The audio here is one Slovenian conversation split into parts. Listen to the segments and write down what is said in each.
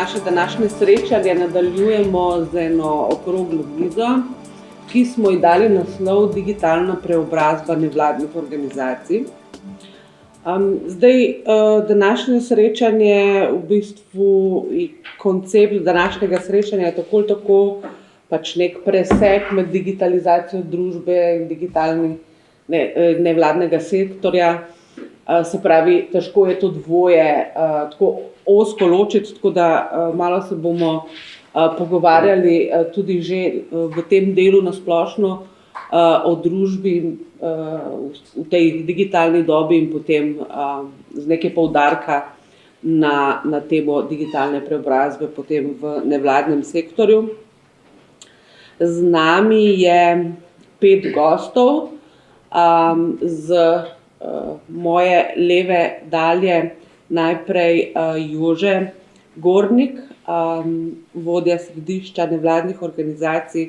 naše današnje srečanje nadaljujemo z eno okroglo mizo, ki smo ji dali naslov Digitalna preobrazba nevladnih organizacij. Današnje srečanje, v bistvu koncept današnjega srečanja je tako ali tako pač nek presek med digitalizacijo družbe in nevladnega sektorja. Se pravi, težko je to dvoje tako ozko ločiti, tako da malo se bomo pogovarjali tudi že v tem delu na splošno o družbi v tej digitalni dobi in potem z nekaj poudarka na temo digitalne preobrazbe potem v nevladnem sektorju. Z nami je 5 gostov, z moje leve dalje najprej Jože Gornik, vodja središča nevladnih organizacij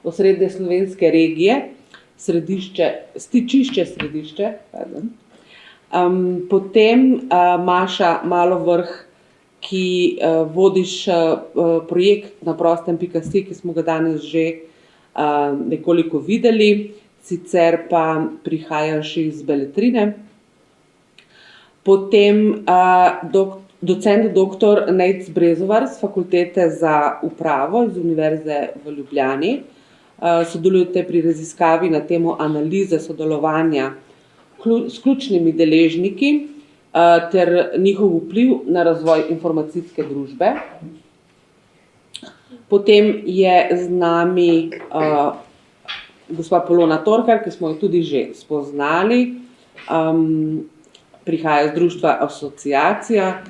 osrednje slovenske regije, stičišče Središče. Potem Maša Malovrh, ki vodiš projekt Na prostem.si, ki smo ga danes že nekoliko videli, sicer pa prihajaš iz Beletrine. Potem docent dr. Nejc Brezovar z Fakultete za upravo iz Univerze v Ljubljani. Sodelujete pri raziskavi na temo analize sodelovanja s ključnimi deležniki ter njihov vpliv na razvoj informacijske družbe. Potem je z nami gospa Polona Torkar, ki smo jo tudi že spoznali. Prihaja iz društva Asociacija.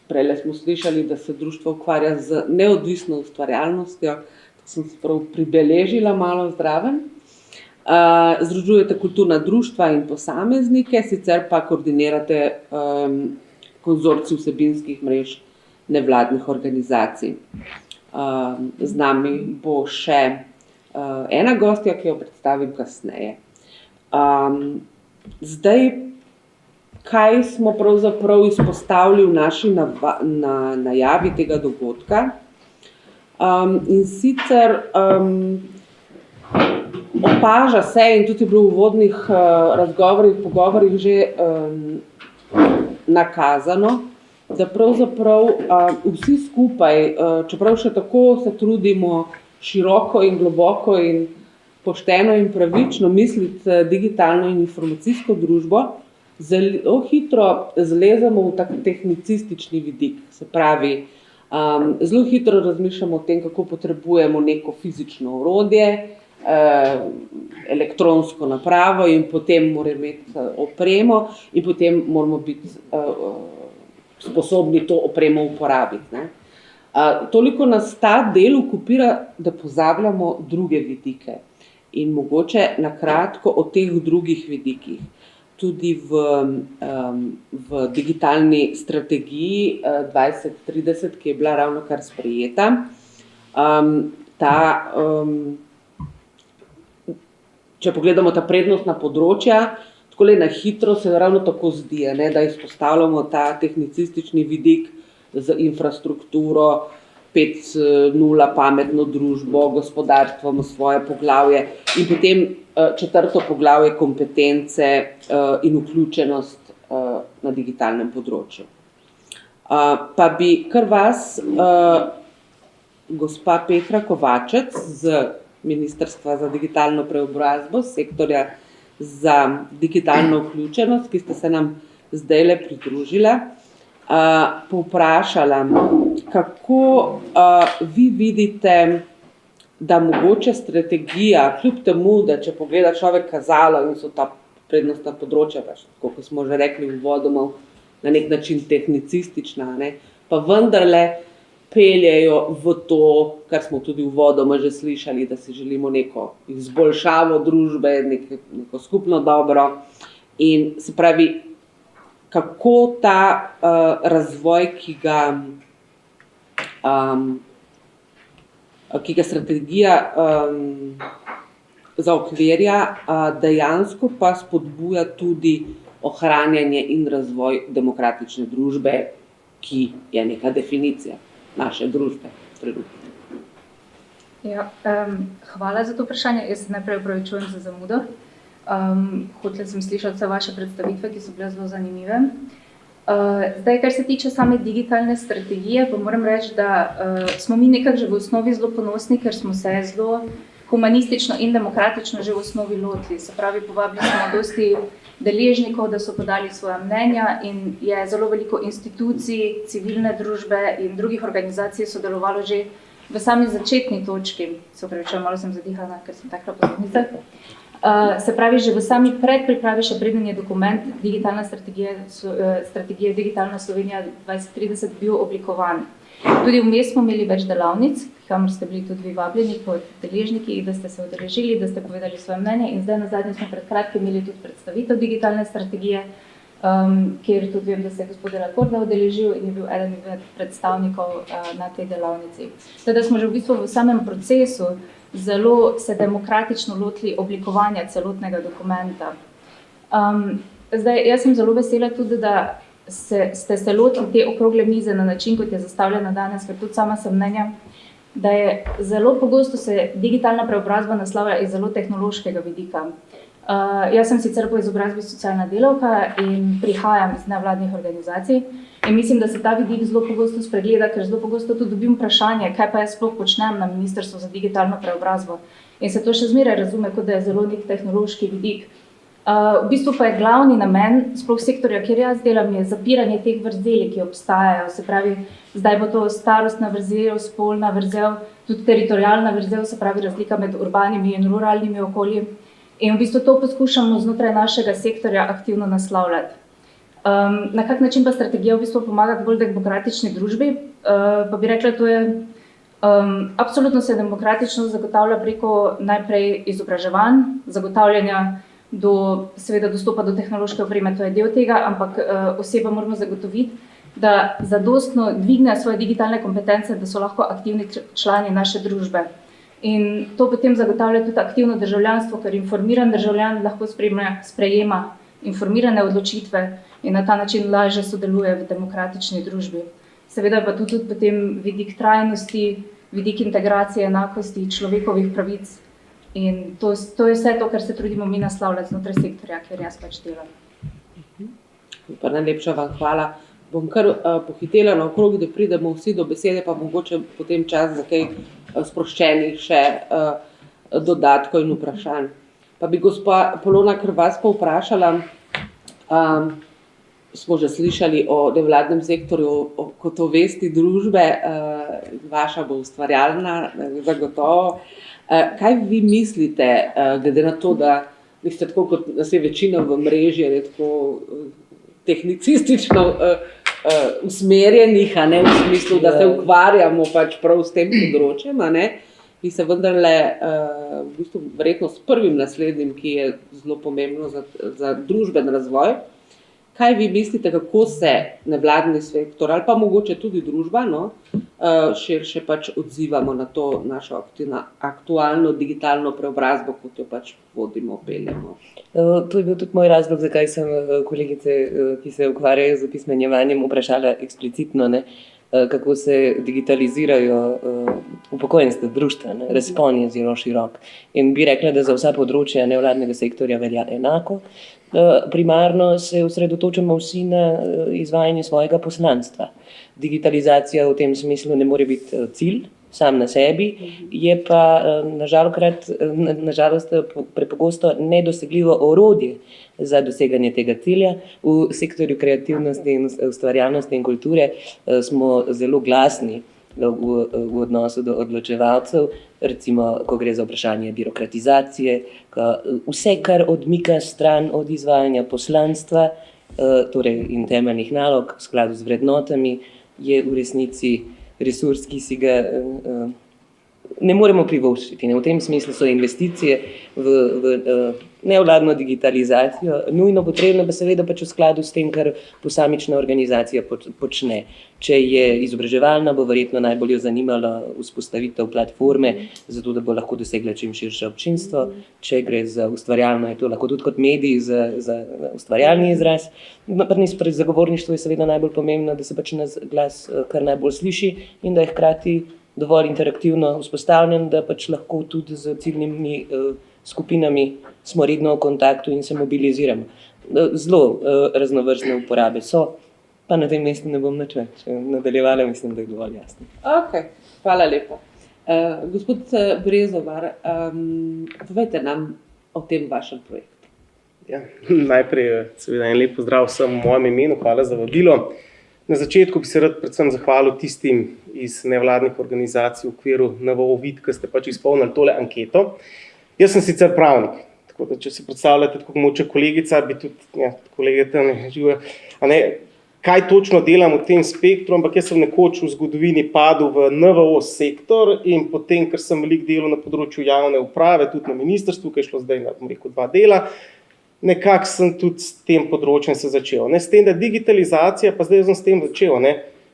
Prejle smo slišali, da se društvo ukvarja z neodvisno ustvarjalnostjo. To sem se prav pribeležila malo zraven. Združujete kulturna društva in posameznike, sicer pa koordinirate konzorcij vsebinskih mrež nevladnih organizacij. Z nami bo še ena gostja, ki jo predstavim kasneje. Zdaj, kaj smo pravzaprav izpostavili v naši najavi tega dogodka? In sicer opaža se, in tudi je bilo v uvodnih pogovorih že nakazano, da pravzaprav vsi skupaj, čeprav še tako se trudimo široko in globoko in pošteno in pravično misliti digitalno in informacijsko družbo, zelo hitro zlezemo v tak tehnicistični vidik. Se pravi, zelo hitro razmišljamo o tem, kako potrebujemo neko fizično orodje, elektronsko napravo in potem moramo imeti opremo in potem moramo biti sposobni to opremo uporabiti. Toliko nas ta del okupira, da pozabljamo druge vidike. In mogoče na kratko o teh drugih vidikih. Tudi v digitalni strategiji 2030, ki je bila ravnokar sprejeta, če pogledamo ta prednostna področja, takole na hitro se ravno tako zdi, da izpostavljamo ta tehnicistični vidik z infrastrukturo, 5.0, pametno družbo, gospodarstvo, svoje poglavje in potem 4. poglavje kompetence in vključenost na digitalnem področju. Pa bi kar vas, gospa Petra Kovačec z Ministrstva za digitalno preobrazbo, sektorja za digitalno vključenost, ki ste se nam zdajle pridružila, povprašala, kako vi vidite, da mogoče strategija, kljub temu, da če pogleda človek kazalo in so ta prednostna področja, kot smo že rekli uvodoma, na nek način tehnicistična, pa vendarle peljejo v to, kar smo tudi uvodoma že slišali, da si želimo neko izboljšavo družbe, neko skupno dobro. In se pravi, kako ta razvoj, ki ga strategija zaokvirja, dejansko pa spodbuja tudi ohranjanje in razvoj demokratične družbe ki je neka definicija naše družbe trenutno. Ja, hvala za to vprašanje. Jaz se najprej opravičujem za zamudo. Hotela sem slišati vse vaše predstavitve, ki so bile zelo zanimive. Zdaj, kar se tiče same digitalne strategije, pa moram reči, da smo mi nekako že v osnovi zelo ponosni, ker smo se zelo humanistično in demokratično že v osnovi lotili. Se pravi, povabili smo dosti deležnikov, da so podali svoja mnenja in je zelo veliko institucij, civilne družbe in drugih organizacij sodelovalo že v sami začetni točki. Se upravičujem, malo sem zadihana, ker sem takla po stopnicah. Se pravi, že v sami predpripravi, še preden je dokument digitalna strategija Digitalna Slovenija 2030 bil oblikovan. Tudi vmes smo imeli več delavnic, kamor ste bili tudi vi vabljeni kot deležniki, da ste se udeležili, da ste povedali svoje mnenje in zdaj nazadnje smo pred kratkim imeli tudi predstavitev digitalne strategije, kjer tudi vem, da se je gospod Lakorda udeležil in je bil eden od predstavnikov na tej delavnici. Teda smo že v bistvu v samem procesu zelo se demokratično lotili oblikovanja celotnega dokumenta. Zdaj, jaz sem zelo vesela tudi, da ste se lotili te okrogle mize na način, kot je zastavljena danes, ker tudi sama sem mnenja, da je zelo pogosto se digitalna preobrazba naslavlja iz zelo tehnološkega vidika. Jaz sem sicer po izobrazbi socialna delavka in prihajam iz nevladnih organizacij in mislim, da se ta vidik zelo pogosto spregleda, ker zelo pogosto tudi dobim vprašanje, kaj pa jaz sploh počnem na Ministrstvu za digitalno preobrazbo. In se to še zmeraj razume, kot da je zelo nek tehnološki vidik. V bistvu pa je glavni namen, sploh sektorja, kjer jaz delam, je zapiranje teh vrzeli, ki obstajajo. Se pravi, zdaj bo to starostna vrzel, spolna vrzel, tudi teritorialna vrzel, se pravi razlika med urbanimi in ruralnimi okolji. In v bistvu to poskušamo znotraj našega sektorja aktivno naslavljati. Na kak način pa strategija v bistvu pomaga k bolj demokratični družbi? Pa bi rekla, to je absolutno se demokratično zagotavlja preko najprej izobraževanj, zagotavljanja seveda dostopa do tehnološke opreme, to je del tega, ampak oseba moramo zagotoviti, da zadostno dvignejo svoje digitalne kompetence, da so lahko aktivni člani naše družbe. In to potem zagotavlja tudi aktivno državljanstvo, ker informiran državljan lahko sprejema informirane odločitve in na ta način lažje sodeluje v demokratični družbi. Seveda pa tudi potem vidik trajnosti, vidik integracije, enakosti, človekovih pravic. In to je vse to, kar se trudimo mi naslavljati znotraj sektorja, kjer jaz pač delam. Pa najlepša vam hvala. Bom kar pohitela naokrog, da pridemo vsi do besede, pa mogoče potem čas za kaj sproščenih še dodatkov in vprašanj. Pa bi gospa Polona Krvas pa vprašala, smo že slišali o nevladnem sektorju kot o vesti družbe, vaša bo ustvarjalna, zagotovo. Kaj vi mislite, glede na to, da niste tako kot nas je večina v mreži, tako tehnicistično usmerjenih, v smislu, da se ukvarjamo pač prav s tem področjem, in se vendarle v bistvu verjetno s prvim naslednjim, ki je zelo pomembno za družben razvoj. Kaj vi mislite, kako se nevladni sektor ali pa mogoče tudi družba širše pač odzivamo na to našo aktualno digitalno preobrazbo, kot jo pač vodimo, peljemo? To je bil tudi moj razlog, zakaj sem kolegice, ki se ukvarjajo z opismenjevanjem, vprašala eksplicitno, kako se digitalizirajo upokojenstva, društva. Razpon je zelo širok. In bi rekla, da za vsa področja nevladnega sektorja velja enako. Primarno se osredotočamo vsi na izvajanje svojega poslanstva. Digitalizacija v tem smislu ne more biti cilj sam na sebi, je pa nažalost prepogosto nedosegljivo orodje za doseganje tega cilja. V sektorju kreativnosti in ustvarjalnosti in kulture smo zelo glasni v odnosu do odločevalcev, recimo, ko gre za vprašanje birokratizacije, vse, kar odmika stran od izvajanja poslanstva, torej in temeljnih nalog v skladu z vrednotami, je v resnici resurs, ki si ga ne moremo privoščiti. V tem smislu so investicije v nevladno digitalizacijo nujno potrebne, pa seveda pač v skladu s tem, kar posamična organizacija počne. Če je izobraževalna, bo verjetno najbolj jo zanimala vzpostavitev platforme, zato da bo lahko dosegla čim širše občinstvo. Če gre za ustvarjalno, je to lahko tudi kot medij za ustvarjalni izraz. Pri zagovorništvu je seveda najbolj pomembno, da se pač nas glas kar najbolj sliši in da je hkrati dovolj interaktivno vzpostavljen, da pač lahko tudi z ciljnimi skupinami smo redno v kontaktu in se mobiliziramo. Zelo raznovrstne uporabe so, pa na tem mestu ne bom nič več nadaljevala, mislim, da je dovolj jasno. Ok, hvala lepa. Gospod Brezovar, povejte nam o tem vašem projektu. Ja, najprej seveda en lep pozdrav vsem v mojem imenu, hvala za vabilo. Na začetku bi se rad predvsem zahvalil tistim iz nevladnih organizacij v okviru NVO Vid, ki ste pač izpolnili tole anketo. Jaz sem sicer pravnik, tako da če si predstavljate, tako moče kolegica, bi tudi kolege tam živijo, kaj točno delam v tem spektru, ampak jaz sem nekoč v zgodovini padel v NVO sektor in potem, ker sem veliko delal na področju javne uprave, tudi na ministrstvu, ki je šlo zdaj na 2 dela, nekako sem tudi s tem področjem se začel. S tem, da digitalizacija, pa zdaj sem s tem začel.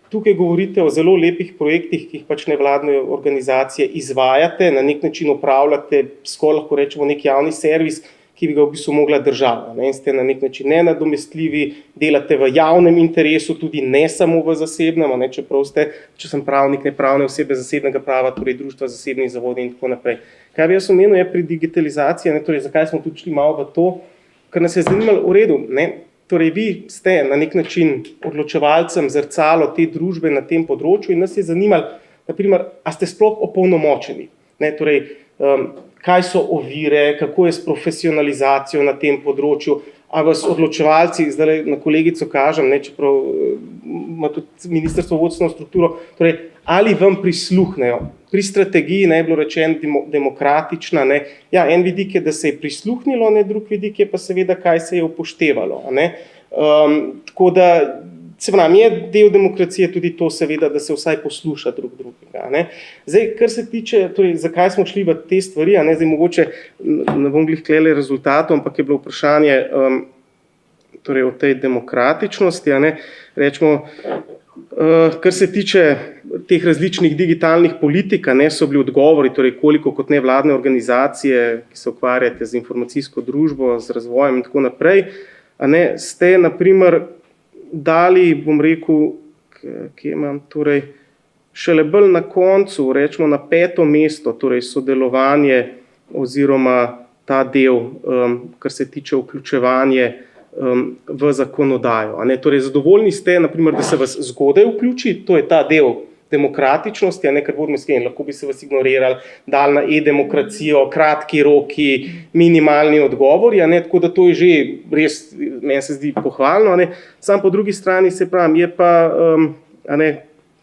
Tukaj govorite o zelo lepih projektih, ki jih pač nevladne organizacije izvajate, na nek način upravljate, skoraj lahko rečemo nek javni servis, ki bi ga v bistvu mogla država. In ste na nek način nenadomestljivi, delate v javnem interesu, tudi ne samo v zasebnem, čeprav ste, če sem pravnik, ne pravne osebe zasebnega prava, torej društva, zasebnih zavodov in tako naprej. Kaj bi jaz omenil je pri digitalizaciji, torej zakaj smo tudi šli malo v to, ker nas je zanimalo v redu, torej vi ste na nek način odločevalcem zrcalo te družbe na tem področju in nas je zanimalo, naprimer, a ste sploh opolnomočeni, torej kaj so ovire, kako je s profesionalizacijo na tem področju, a vas odločevalci, zdaj na kolegico kažem, čeprav ima tudi ministrstvo vodstveno strukturo, torej ali vam prisluhnejo. Pri strategiji je bilo rečeno demokratična, en vidik je, da se je prisluhnilo, drug vidik je pa seveda, kaj se je upoštevalo. Tako da, se pravi, je del demokracije tudi to seveda, da se vsaj posluša drug drugega. Zdaj, kar se tiče, torej, zakaj smo šli v te stvari, zdaj mogoče ne bom glih klele rezultatov, ampak je bilo vprašanje torej, o tej demokratičnosti, rečemo, kar se tiče teh različnih digitalnih politik, so bili odgovori, torej koliko kot nevladne organizacije, ki se ukvarjate z informacijsko družbo, z razvojem in tako naprej, ste naprimer dali, bom rekel, kje imam, torej, šele bolj na koncu, rečemo na 5. mesto, torej sodelovanje oziroma ta del, kar se tiče vključevanje v zakonodajo. Torej, zadovoljni ste, naprimer, da se vas zgodaj vključi, to je ta del demokratičnosti, ker bodimo iskreni, lahko bi se vas ignorirali, dali na e-demokracijo, kratki roki, minimalni odgovori, tako da to je že res, meni se zdi pohvalno. Sam po drugi strani se pravim, je pa,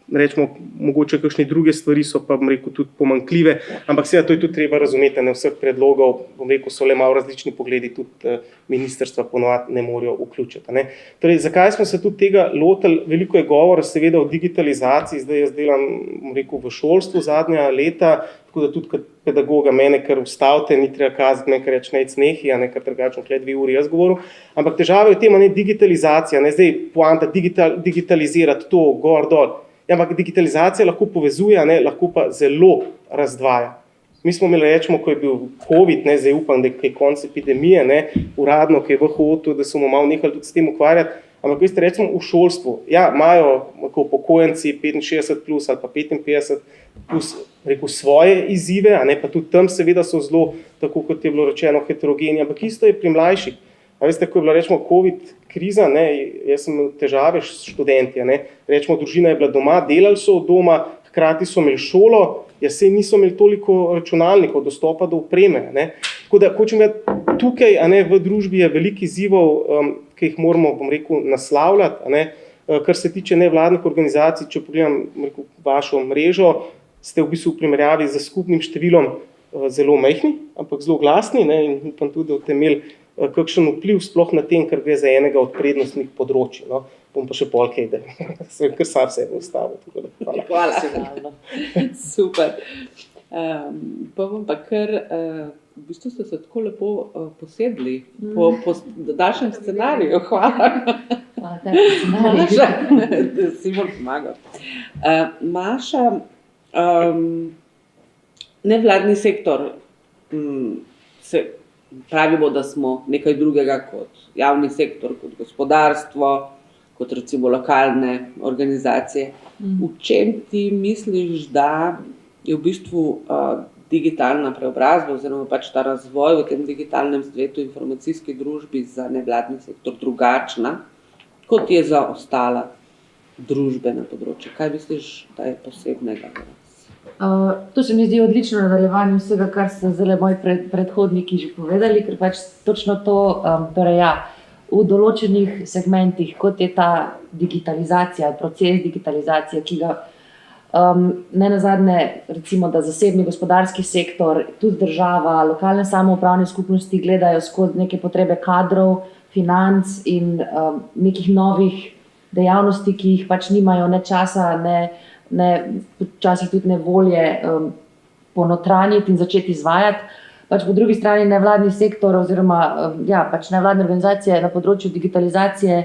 rečemo, mogoče kakšne druge stvari so pa, bom rekel, tudi pomanjkljive, ampak seveda to je tudi treba razumeti, vseh predlogov, bom rekel, so le malo različni pogledi, tudi ministrstva ponovadi ne morejo vključiti. Torej, zakaj smo se tudi tega lotili? Veliko je govora seveda o digitalizaciji, zdaj jaz delam, bom rekel, v šolstvu zadnja leta, tako da tudi kot pedagoga mene kar ustavite, ni treba kazati, kar reč nec nehi, kar drugačno 2 uri jaz govoril, ampak težava je v tem, digitalizacija, zdaj poanta digitalizirati to, gor, dol. Ampak digitalizacija lahko povezuje, lahko pa zelo razdvaja. Mi smo imeli, rečemo, ko je bil COVID, zdaj upam, da je konec epidemije, uradno, ki je WHO, da smo malo nehali tudi s tem ukvarjati, ampak veste, recimo v šolstvu, imajo upokojenci 65 plus ali pa 55 plus, rekel, svoje izzive, pa tudi tam seveda so zelo, tako kot je bilo rečeno, heterogeni, ampak isto je pri mlajših. A veste, ko je bila, rečemo, COVID kriza, jaz sem imel težave s študenti, rečemo, družina je bila doma, delali so od doma, hkrati so imeli šolo, saj niso imeli toliko računalnikov, dostopa do opreme. Tako da, hočem vedeti, tukaj v družbi je veliko izzivov, ki jih moramo, bom rekel, naslavljati. Kar se tiče nevladnih organizacij, če pogledam, rekel, vašo mrežo, ste v bistvu v primerjavi z skupnim številom zelo majhni, ampak zelo glasni, in upam tudi, da boste imeli kakšen vpliv sploh na tem, kar gre za enega od prednostnih področij. Bom pa še pol kaj, da sem kar sam sebe ustavil. Hvala. Super. Pa bom pa kar, v bistvu ste se tako lepo posedli po daljšem scenariju. Hvala. Maša, si bolj pomagal. Maša, nevladni sektor, pravimo, da smo nekaj drugega kot javni sektor, kot gospodarstvo, kot recimo lokalne organizacije. V čem ti misliš, da je v bistvu digitalna preobrazba oziroma pač ta razvoj v tem digitalnem svetu, informacijski družbi za nevladni sektor drugačna, kot je za ostala družbena področja? Kaj misliš, da je posebnega v nas? To se mi zdi odlično nadaljevanje vsega, kar so zdaj moji predhodniki že povedali, ker pač točno to, torej ja, v določenih segmentih, kot je ta digitalizacija, proces digitalizacije, ki ga ne nazadnje, recimo, da zasebni gospodarski sektor, tudi država, lokalne samoupravne skupnosti gledajo skozi neke potrebe kadrov, financ in nekih novih dejavnosti, ki jih pač nimajo ne časa, včasih tudi ne volje ponotranjiti in začeti izvajati. Pač po drugi strani nevladni sektor oziroma pač nevladne organizacije na področju digitalizacije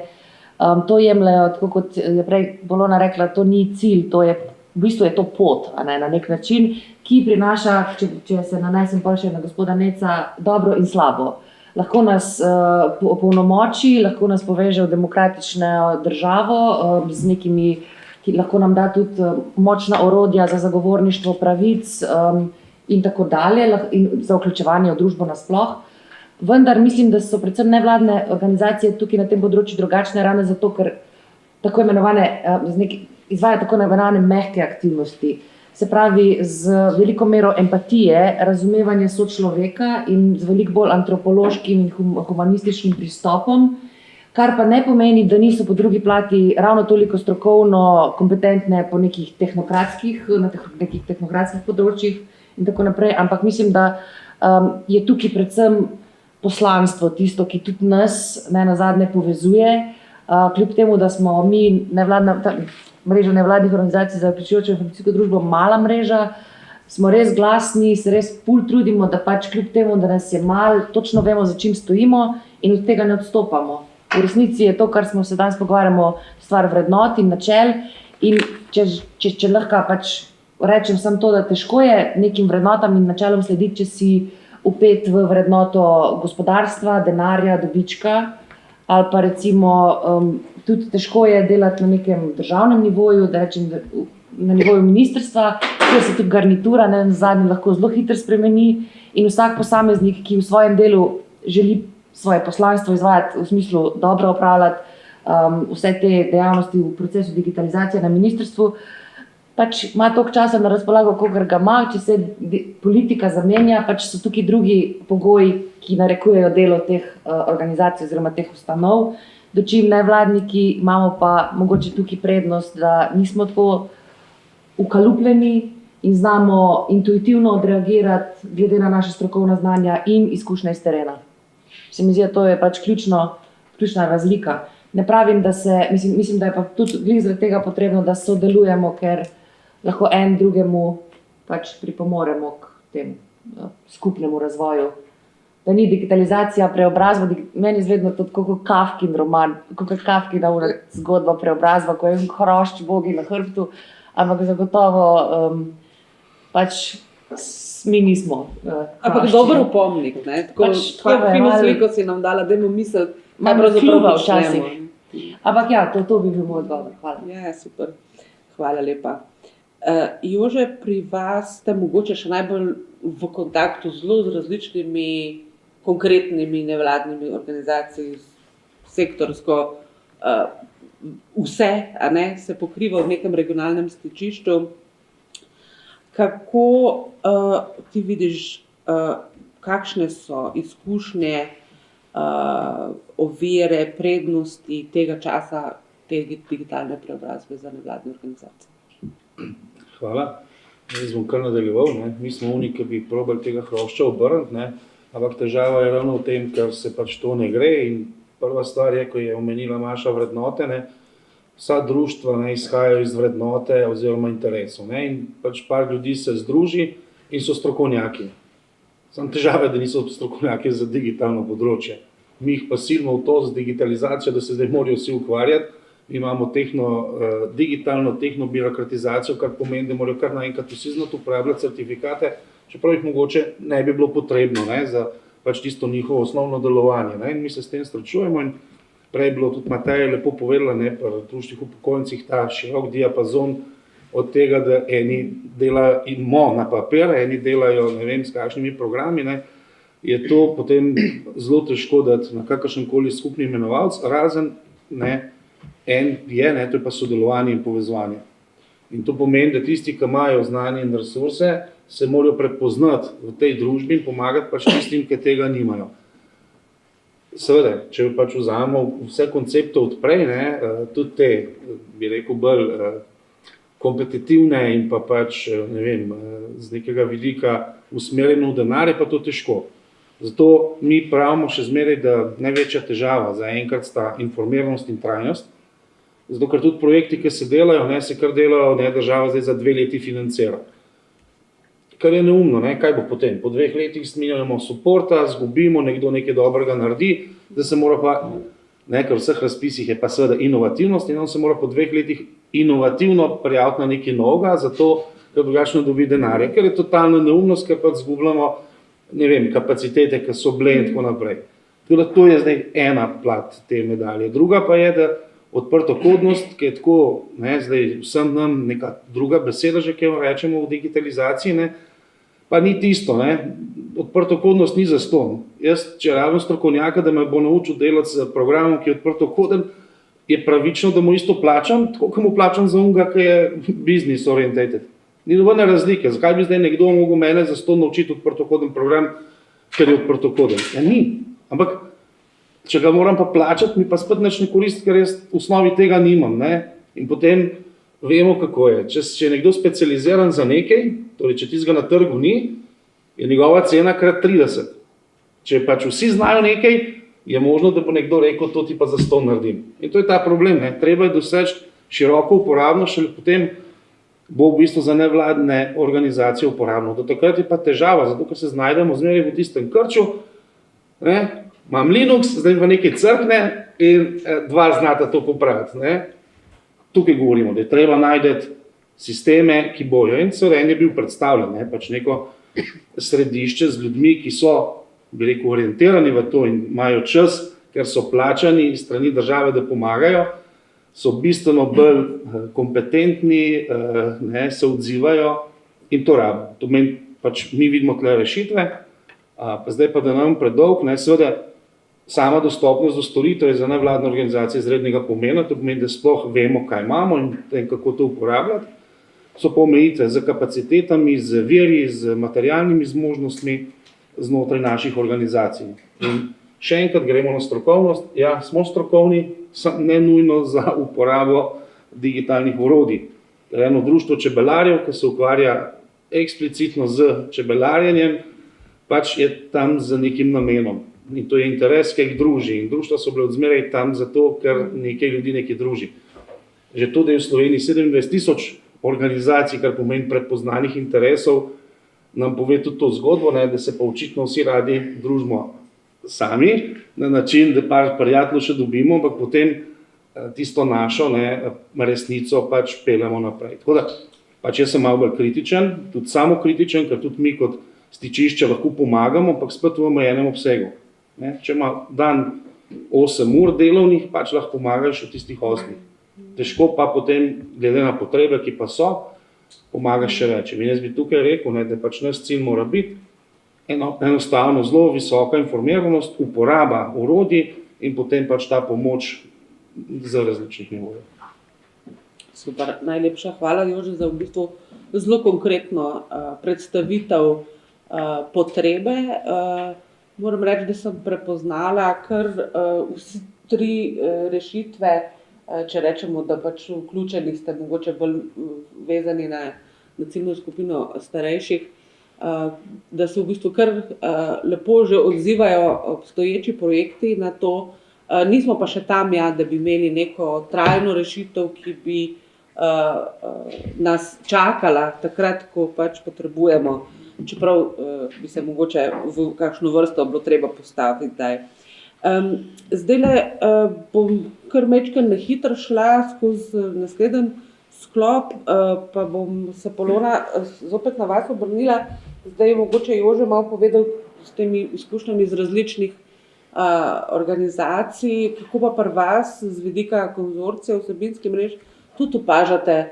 to jemljajo, tako kot je prej Bolona rekla, to ni cilj, to je v bistvu je to pot, na nek način, ki prinaša, če se nanesem pa še na gospoda Neca, dobro in slabo. Lahko nas opolnomoči, lahko nas poveže v demokratično državo z nekimi, ki lahko nam da tudi močna orodja za zagovorništvo pravic in tako dalje, in za vključevanje v družbo nasploh. Vendar mislim, da so predvsem nevladne organizacije tukaj na tem področju drugačne ravno zato, ker tako imenovane izvaja tako imenovane mehke aktivnosti. Se pravi, z veliko mero empatije, razumevanja sočloveka in z veliko bolj antropološkim in humanističnim pristopom, kar pa ne pomeni, da niso po drugi plati ravno toliko strokovno kompetentne po na nekih tehnokratskih področjih in tako naprej, ampak mislim, da je tukaj predvsem poslanstvo tisto, ki tudi nas nenazadnje povezuje, kljub temu, da smo mi mreža nevladnih organizacij za vključujočo informacijsko družbo mala mreža, smo res glasni, se res trudimo, da pač kljub temu, da nas je malo, točno vemo, za čim stojimo in od tega ne odstopamo. V resnici je to, kar smo se danes pogovarjamo, stvar vrednot in načel in če lahko pač rečem samo to, da težko je nekim vrednotam in načelom slediti, če si upet v vrednoto gospodarstva, denarja, dobička, ali pa recimo tudi težko je delati na nekem državnem nivoju, da rečem na nivoju ministrstva, kjer se tudi garnitura nazadnje lahko zelo hitro spremeni in vsak posameznik, ki v svojem delu želi svoje poslanstvo izvajati v smislu dobro opravljati vse te dejavnosti v procesu digitalizacije na ministrstvu, pač ima toliko časa na razpolago, kolikor ga ima, če se politika zamenja, pač so tukaj drugi pogoji, ki narekujejo delo teh organizacij oziroma teh ustanov, dočim nevladniki imamo pa mogoče tukaj prednost, da nismo tako ukalupljeni in znamo intuitivno odreagirati glede na naše strokovna znanja in izkušnje iz terena. Se mi zdi, da to je pač ključna razlika. Ne pravim, da mislim, da je pa tudi glih zaradi tega potrebno, da sodelujemo, ker lahko en drugemu pač pripomoremo k tem skupnemu razvoju. Da ni digitalizacija preobrazba, meni je vedno to kot Kafkin roman, kot Kafkina zgodba preobrazba, ko je hrošč bogi na hrbtu, ampak zagotovo pač mi nismo hrošči. Ampak dober opomnik, ne? Tako fino sliko si nam dala, dajmo misliti, kaj pravzaprav počnemo. Ampak ja, to bi bil moj odgovor. Hvala. Ja, super. Hvala lepa. Jože, pri vas ste mogoče še najbolj v kontaktu z različnimi konkretnimi nevladnimi organizacijami, sektorsko vse, se pokriva v nekem regionalnem stičišču. Kako ti vidiš, kakšne so izkušnje, ovire, prednosti tega časa, te digitalne preobrazbe za nevladne organizacije? Hvala. Jaz bom kar nadaljeval. Mi smo oni, ki bi probali tega hrošča obrniti, ampak težava je ravno v tem, ker se pač to ne gre. In prva stvar je, ko je omenila Maša vrednote, vsa društva izhajajo iz vrednote oziroma interesov. In pač par ljudi se združi in so strokovnjaki. Sam težava je, da niso strokovnjaki za digitalno področje. Mi jih pa silimo v to z digitalizacijo, da se zdaj morajo vsi ukvarjati. Mi imamo digitalno tehnobirokratizacijo, kar pomeni, da morajo kar naenkrat vsi znati uporabljati certifikate, čeprav jih mogoče ne bi bilo potrebno, ne, za pač tisto njihovo osnovno delovanje. Ne. In mi se s tem srečujemo in prej je bilo tudi Mateja lepo povedala, ne, pri društvih upokojencih ta širok diapazon od tega, da eni delajo na papir, eni delajo ne vem s kakšnimi programi, ne, je to potem zelo težko dati na kakršenkoli skupni imenovalec, razen en je, to je pa sodelovanje in povezovanje. In to pomeni, da tisti, ki imajo znanje in resurse, se morajo prepoznati v tej družbi in pomagati pač tistim, ki tega nimajo. Seveda, če pač vzamemo vse koncepte odprej, tudi te, bi rekel, bolj kompetitivne in pa pač, ne vem, z nekega vidika usmerjeno v denar, je pa to težko. Zato mi pravimo še zmeraj, da največja težava zaenkrat sta informiranost in trajnost. Zato, ker tudi projekti, ki se delajo, se kar delajo, država zdaj za 2 leti financira. Kar je neumno, kaj bo potem? Po 2 letih sminjamo suporta, zgubimo, nekdo nekaj dobrega naredi, da se mora pa, ker v vseh razpisih je pa seveda inovativnost in on se mora po 2 letih inovativno prijaviti na nekaj novega, zato, ker drugačno dobi denarje, ker je totalna neumnost, ker pa zgubljamo, ne vem, kapacitete, ki so bile in tako naprej. Tako da to je zdaj ena plat te medalje. Druga pa je, da odprtokodnost, ki je tako, zdaj vsem nam neka druga beseda, že kaj rečemo v digitalizaciji, pa ni tisto, odprtokodnost ni zastonj. Jaz, če rabim strokovnjaka, da me bo naučil delati z programom, ki je odprtokoden, je pravično, da mu isto plačam, tako kot mu plačam za unga, ki je business orientated. Ni nobene razlike, zakaj bi zdaj nekdo mogel mene zastonj naučiti odprtokoden program, ker je odprtokoden. Ja, ni, ampak če ga moram pa plačati, mi pa spet nič ne koristi, ker jaz v osnovi tega nimam. In potem vemo, kako je. Če je nekdo specializiran za nekaj, torej če tistega na trgu ni, je njegova cena krat 30. Če pač vsi znajo nekaj, je možno, da bo nekdo rekel, to ti pa zastonj naredim. In to je ta problem. Treba je doseči široko uporabno, šele potem bo v bistvu za nevladne organizacije uporabno. Do takrat je pa težava, zato ker se znajdemo zmeraj v tistem krču, imam Linux, zdaj pa nekaj crkne in 2 znata to popraviti. Tukaj govorimo, da je treba najti sisteme, ki bojo. In seveda en je bil predstavljen, pač neko središče z ljudmi, ki so, bi rekel, orientirani v to in imajo čas, ker so plačani strani države, da pomagajo, so bistveno bolj kompetentni, se odzivajo in to rabijo. To meni pač mi vidimo tle rešitve, zdaj pa da nam predolg, seveda sama dostopnost do storitev je za nevladne organizacije izrednega pomena, to pomeni, da sploh vemo, kaj imamo in kako to uporabljati. So pa omejitve z kapacitetami, z viri, z materialnimi zmožnostmi znotraj naših organizacij. In še enkrat gremo na strokovnost. Ja, smo strokovni, ne nujno za uporabo digitalnih orodij. Eno društvo čebelarjev, ki se ukvarja eksplicitno z čebelarjenjem, pač je tam z nekim namenom. In to je interes, ki jih druži. In društva so bile odzmeraj tam zato, ker nekaj ljudi nekaj druži. Že to, da je v Sloveniji 27 000 organizacij, kar pomeni prepoznanih interesov, nam pove tudi to zgodbo, da se pa očitno vsi radi družimo sami, na način, da par prijateljev še dobimo, ampak potem tisto našo resnico pač peljemo naprej. Tako da, pač jaz sem malo bolj kritičen, tudi samokritičen, ker tudi mi kot stičišče lahko pomagamo, ampak spet v omejenem obsegu. Če ima dan 8 ur delovnih, pač lahko pomagaš v tistih 8. Težko pa potem, glede na potrebe, ki pa so, pomagaš še več. In jaz bi tukaj rekel, da pač naš cilj mora biti enostavno zelo visoka informiranost, uporaba orodij in potem pač ta pomoč z različnih nivojev. Super, najlepša hvala, Jože, za v bistvu zelo konkretno predstavitev potrebe. Moram reči, da sem prepoznala kar vsi 3 rešitve, če rečemo, da pač vključeni ste mogoče bolj vezani na ciljno skupino starejših, da se v bistvu kar lepo že odzivajo obstoječi projekti na to. Nismo pa še tam, da bi imeli neko trajno rešitev, ki bi nas čakala takrat, ko pač potrebujemo čeprav bi se mogoče v kakšno vrsto bilo treba postaviti zdaj. Zdajle bom kar majčkeno na hitro šla skozi naslednji sklop, pa bom se Polona zopet na vas obrnila. Zdaj je mogoče Jože malo povedal s temi izkušnjami iz različnih organizacij, kako pa pri vas z vidika konzorcija vsebinskih mrež tudi opažate,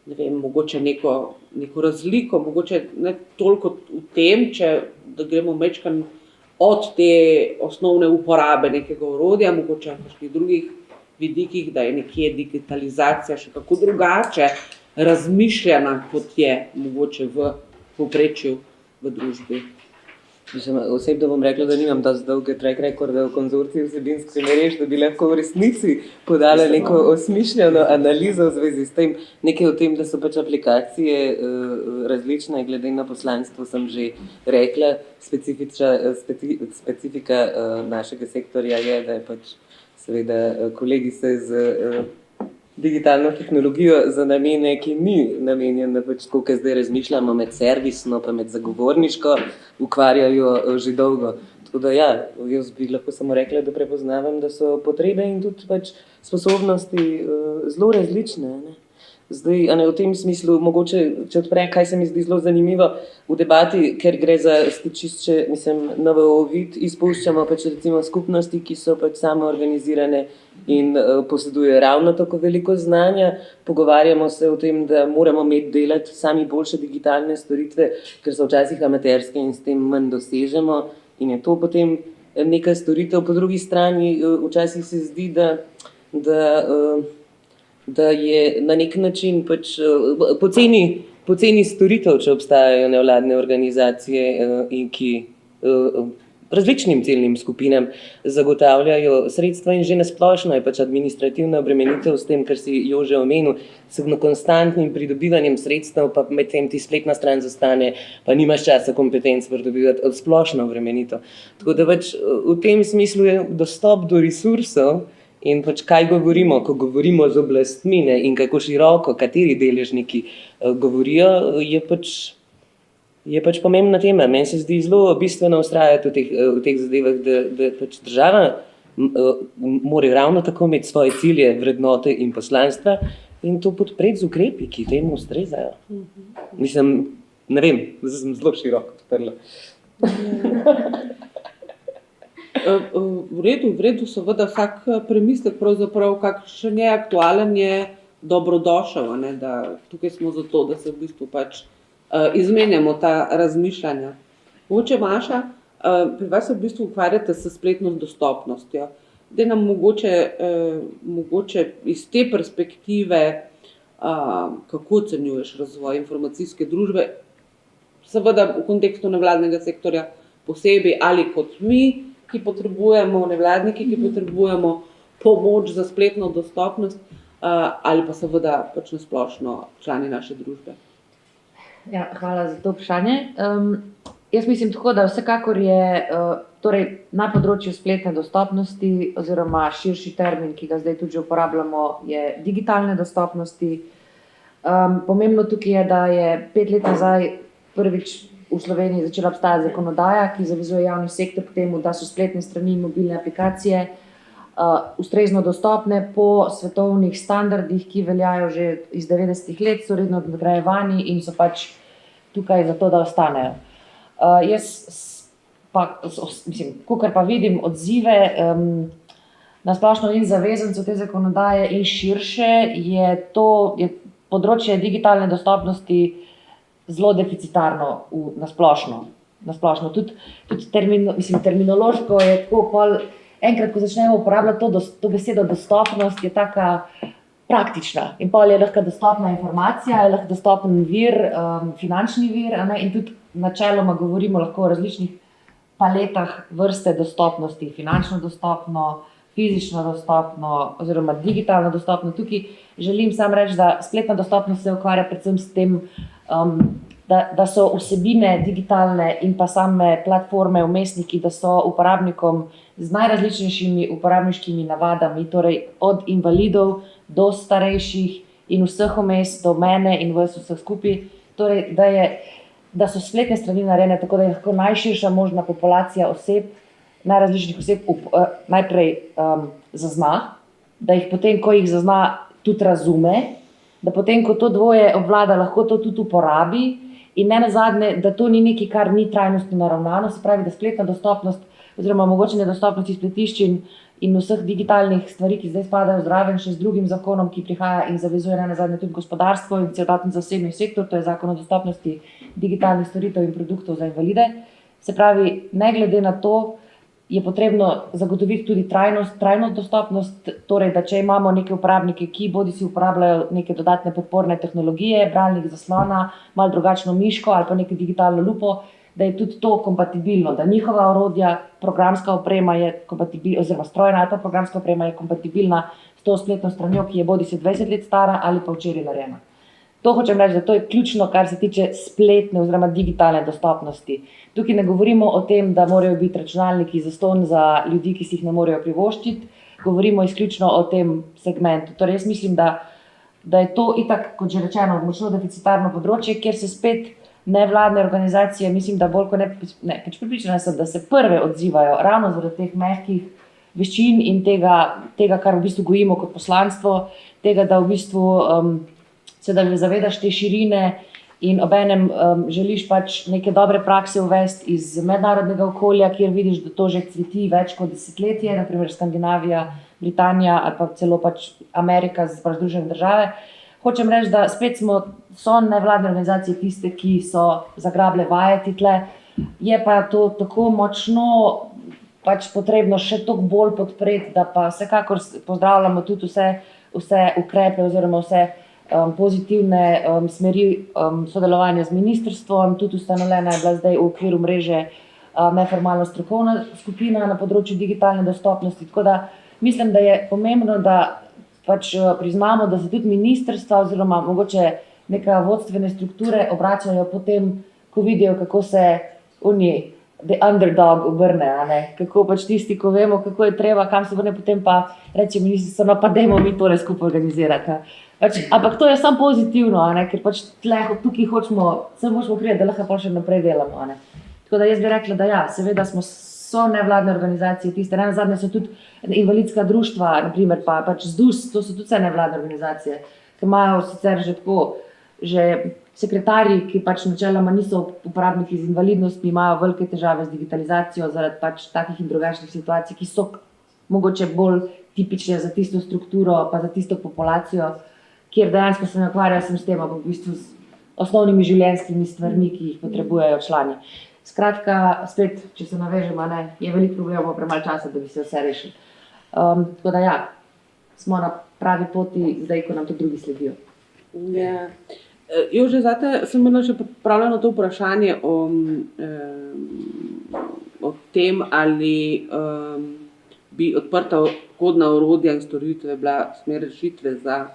ne vem, mogoče neko razliko, mogoče ne toliko v tem, da gremo majčkeno od te osnovne uporabe nekega orodja, mogoče v kakšnih drugih vidikih, da je nekje digitalizacija še kako drugače razmišljena, kot je mogoče v povprečju v družbi. Osebno bom rekla, da nimam dosti dolge track recorda v konzorciji vsebinskih mrež, da bi lahko v resnici podala neko osmišljeno analizo v zvezi s tem. Nekaj o tem, da so pač aplikacije različne, glede na poslanstvo sem že rekla, specifika našega sektorja je, da je pač seveda kolegi se z digitalno tehnologijo za namene, ki ni namenjena, pač tako, kot zdaj razmišljamo, med servisno pa med zagovorniško, ukvarjajo že dolgo. Tako da ja, jaz bi lahko samo rekla, da prepoznavam, da so potrebe in tudi pač sposobnosti zelo različne, ne. Zdaj, v tem smislu, mogoče, če odprem, kaj se mi zdi zelo zanimivo v debati, ker gre za stičišče, NVO Vid, izpuščamo pač recimo skupnosti, ki so pač samoorganizirane in posedujejo ravno tako veliko znanja. Pogovarjamo se o tem, da moramo delati sami boljše digitalne storitve, ker so včasih amaterske in s tem manj dosežemo in je to potem neka storitev. Po drugi strani včasih se zdi, da je na nek način pač poceni storitev, če obstajajo nevladne organizacije, in ki različnim ciljnim skupinam zagotavljajo sredstva in že nasplošno je pač administrativna obremenitev s tem, kar si Jože omenil, s konstantnim pridobivanjem sredstev, pa medtem ti spletna stran zastane, pa nimaš časa kompetenc pridobivati, splošno obremenitev. Tako da pač v tem smislu je dostop do resursov in pač kaj govorimo, ko govorimo z oblastmi, ne, in kako široko, kateri deležniki govorijo, je pač pomembna tema. Meni se zdi zelo bistveno vztrajati v teh zadevah, da pač država mora ravno tako imeti svoje cilje, vrednote in poslanstva in to podpreti z ukrepi, ki temu ustrezajo. Mislim, ne vem, zdaj sem zelo široko odprla. V redu, seveda vsak premislek pravzaprav, kakšen je aktualen, je dobrodošel, ne, da tukaj smo zato, da se v bistvu pač izmenjamo ta razmišljanja. Mogoče Maša, pri vas se v bistvu ukvarjate s spletno dostopnostjo. Daj nam mogoče iz te perspektive, kako ocenjuješ razvoj informacijske družbe, seveda v kontekstu nevladnega sektorja posebej ali kot mi, ki potrebujemo, nevladniki, ki potrebujemo pomoč za spletno dostopnost, ali pa seveda pač na splošno člani naše družbe. Ja, hvala za to vprašanje. Jaz mislim tako, da vsekakor je torej na področju spletne dostopnosti oziroma širši termin, ki ga zdaj tudi že uporabljamo, je digitalne dostopnosti. Pomembno tukaj je, da je 5 let nazaj prvič v Sloveniji začela obstajati zakonodaja, ki zavezuje javni sektor k temu, da so spletne strani in mobilne aplikacije ustrezno dostopne po svetovnih standardih, ki veljajo že iz 90-ih let, so redno nadgrajevani in so pač tukaj zato, da ostanejo. Jaz pa, kakor pa vidim odzive na splošno in zavezancev te zakonodaje in širše, je področje digitalne dostopnosti zelo deficitarno na splošno. Tudi terminološko je tako pol, enkrat, ko začnemo uporabljati to besedo dostopnost, je taka praktična. In pol je lahko dostopna informacija, je lahko dostopen vir, finančni vir, ne, in tudi načeloma govorimo lahko o različnih paletah vrste dostopnosti, finančno dostopno, fizično dostopno oziroma digitalno dostopno. Tukaj želim samo reči, da spletna dostopnost se ukvarja predvsem s tem, da so vsebine digitalne in pa same platforme, vmesniki, da so uporabnikom z najrazličnejšimi uporabniškimi navadami, torej od invalidov do starejših in vseh vmes, do mene in vseh skupaj, torej da je da so spletne strani narejene tako, da je lahko najširša možna populacija oseb, najrazličnejših oseb najprej zazna, da jih potem, ko jih zazna, tudi razume, da potem, ko to dvoje obvlada, lahko to tudi uporabi in ne nazadnje, da to ni nekaj, kar ni trajnostno naravnano, se pravi, da spletna dostopnost oziroma omogočanje dostopnosti spletišč in vseh digitalnih stvari, ki zdaj spadajo zraven še z drugim zakonom, ki prihaja in zavezuje ne nazadnje tudi gospodarstvo in celoten zasebni sektor, to je zakon o dostopnosti digitalnih storitev in produktov za invalide. Se pravi, ne glede na to, je potrebno zagotoviti tudi trajno dostopnost, torej da če imamo neke uporabnike, ki bodisi uporabljajo neke dodatne podporne tehnologije, bralnik zaslona, malo drugačno miško ali pa neko digitalno lupo, da je tudi to kompatibilno, da njihova orodja, programska oprema je kompatibilna, oziroma strojna ali pa programska oprema je kompatibilna s to spletno stranjo, ki je bodisi 20 let stara ali pa včeraj narejena. To hočem reči, da to je ključno, kar se tiče spletne oziroma digitalne dostopnosti. Tukaj ne govorimo o tem, da morajo biti računalniki zastonj za ljudi, ki si jih ne morejo privoščiti, govorimo izključno o tem segmentu. Torej jaz mislim, da je to itak, kot že rečeno, močno deficitarno področje, kjer se spet nevladne organizacije, mislim, da bolj kot ne, pač pripričana sem, da se prve odzivajo ravno zaradi teh mehkih veščin in tega, kar v bistvu gojimo kot poslanstvo, tega, da v bistvu se da zavedaš te širine in obenem želiš pač neke dobre prakse uvesti iz mednarodnega okolja, kjer vidiš, da to že cveti več kot desetletje, naprimer Skandinavija, Britanija ali pa celo pač Amerika, Združene države. Hočem reči, da spet so nevladne organizacije tiste, ki so zagrable vajeti tle, je pa to tako močno pač potrebno še toliko bolj podpreti, da pa vsekakor pozdravljamo tudi vse ukrepe oziroma vse pozitivne smeri sodelovanja z ministrstvom, tudi ustanovljena je bila zdaj v okviru mreže neformalno strokovna skupina na področju digitalne dostopnosti, tako da mislim, da je pomembno, da pač priznamo, da se tudi ministrstva oziroma mogoče neka vodstvene strukture obračajo potem, ko vidijo, kako se the underdog obrne, kako pač tisti, ko vemo, kako je treba, kam se vrne, potem pa reče ministrstvo, no pa dajmo mi tole skupaj organizirati. Ampak to je samo pozitivno, ker pač tukaj hočemo priti, da lahko pa še naprej delamo. Tako da jaz bi rekla, da ja, seveda so nevladne organizacije tiste, ne nazadnje so tudi invalidska društva, naprimer pa pač ZDUS, to so tudi vse nevladne organizacije, ki imajo sicer že sekretarji, ki pač načeloma niso uporabniki z invalidnostmi, imajo velike težave z digitalizacijo zaradi pač takih in drugačnih situacij, ki so mogoče bolj tipične za tisto strukturo pa za tisto populacijo, kjer dejansko se ne ukvarjajo s tem, ampak v bistvu z osnovnimi življenjskimi stvarmi, ki jih potrebujejo člani. Skratka, spet, če se navežemo, je veliko problemov, premalo časa, da bi se vse rešili. Tako da ja, smo na pravi poti, zdaj, ko nam tudi drugi sledijo. Ja. Jože, zate sem imela še pripravljeno to vprašanje o tem, ali bi odprta kodna orodja in storitve bila smer rešitve za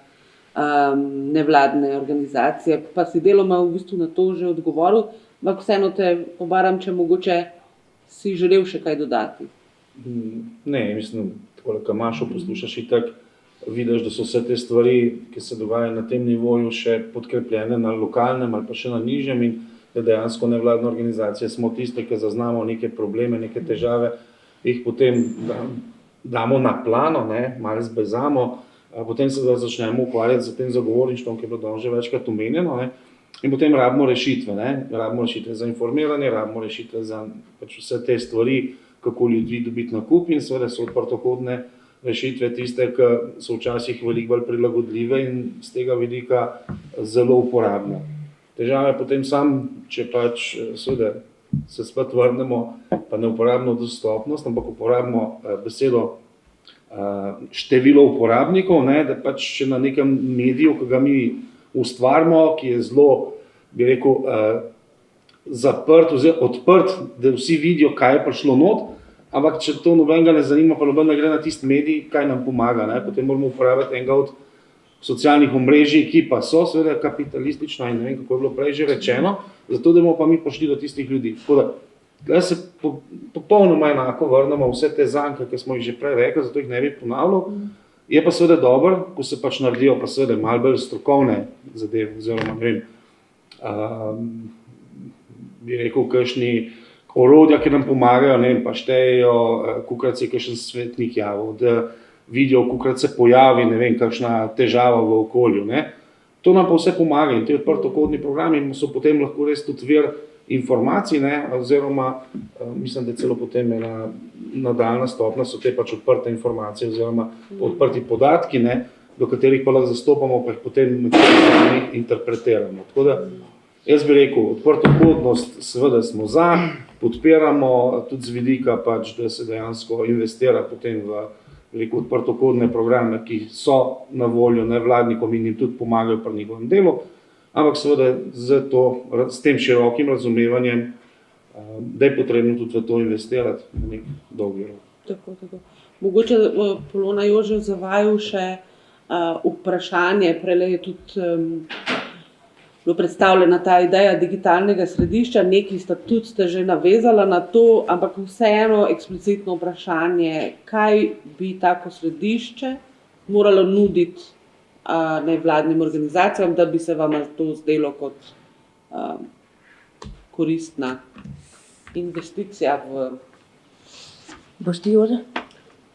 nevladne organizacije, pa si deloma v bistvu na to že odgovoril, ampak vseeno te pobaram, če mogoče si želel še kaj dodati. Ne, mislim, tako da Mašo poslušaš itak, vidiš, da so vse te stvari, ki se dogajajo na tem nivoju, še podkrepljene na lokalnem ali pa še na nižjem in da dejansko nevladne organizacije smo tiste, ki zaznamo neke probleme, neke težave, jih potem damo na plano, malo zbezamo, potem se začnemo ukvarjati z tem zagovorništvom, ki je bilo danes že večkrat omenjeno, in potem rabimo rešitve, rabimo rešitve za informiranje, rabimo rešitve za pač vse te stvari, kako ljudi dobiti na kup in seveda so odprtokodne rešitve tiste, ki so včasih veliko bolj prilagodljive in z tega vidika zelo uporabne. Težava je potem če pač seveda se spet vrnemo, pa ne uporabimo dostopnost, ampak uporabimo besedo število uporabnikov, da pač če na nekem mediju, ki ga mi ustvarimo, ki je zelo, bi rekel, zaprt oziroma odprt, da vsi vidijo, kaj je prišlo not, ampak če to nobenega ne zanima, pa noben ne gre na tisti medij, kaj nam pomaga, potem moramo uporabljati enega od socialnih omrežij, ki pa so seveda kapitalistična in ne vem, kako je bilo prej že rečeno, zato da bomo pa mi prišli do tistih ljudi. Tako da, tukaj se popolnoma enako vrnemo vse te zanke, ki smo jih že prej rekli, zato jih ne bi ponavljal. Je pa seveda dobro, ko se pač naredijo pa seveda malo bolj strokovne zadeve, oziroma ne vem, bi rekel, kakšni orodja, ki nam pomagajo, ne vem, pa štejejo, kolikrat se je kakšen svetnik javil, da vidijo, kolikrat se pojavi, ne vem, kakšna težava v okolju, ne. To nam pa vse pomaga in ti odprtokodni programi so potem lahko res tudi vir informacij, ne, oziroma mislim, da celo potem ena nadaljna stopnja so te pač odprte informacije oziroma odprti podatki, ne, do katerih pa lahko zastopamo, pa jih potem interpretiramo. Tako da jaz bi rekel, odprtokodnost seveda smo za, podpiramo tudi z vidika pač, da se dejansko investira potem v veliko odprtokodne programe, ki so na voljo nevladnikom in jim tudi pomagajo pri njihovem delu, ampak seveda s tem širokim razumevanjem, da je potrebno tudi v to investirati na nek dolgi rok. Tako. Mogoče Polona Jožef zavaju še vprašanje, prelej je tudi bilo predstavljena ta ideja digitalnega središča, nekaj ste že navezala na to, ampak vseeno eksplicitno vprašanje, kaj bi tako središče moralo nuditi nevladnim organizacijam, da bi se vam to zdelo kot koristna investicija v... Boš ti, Jože?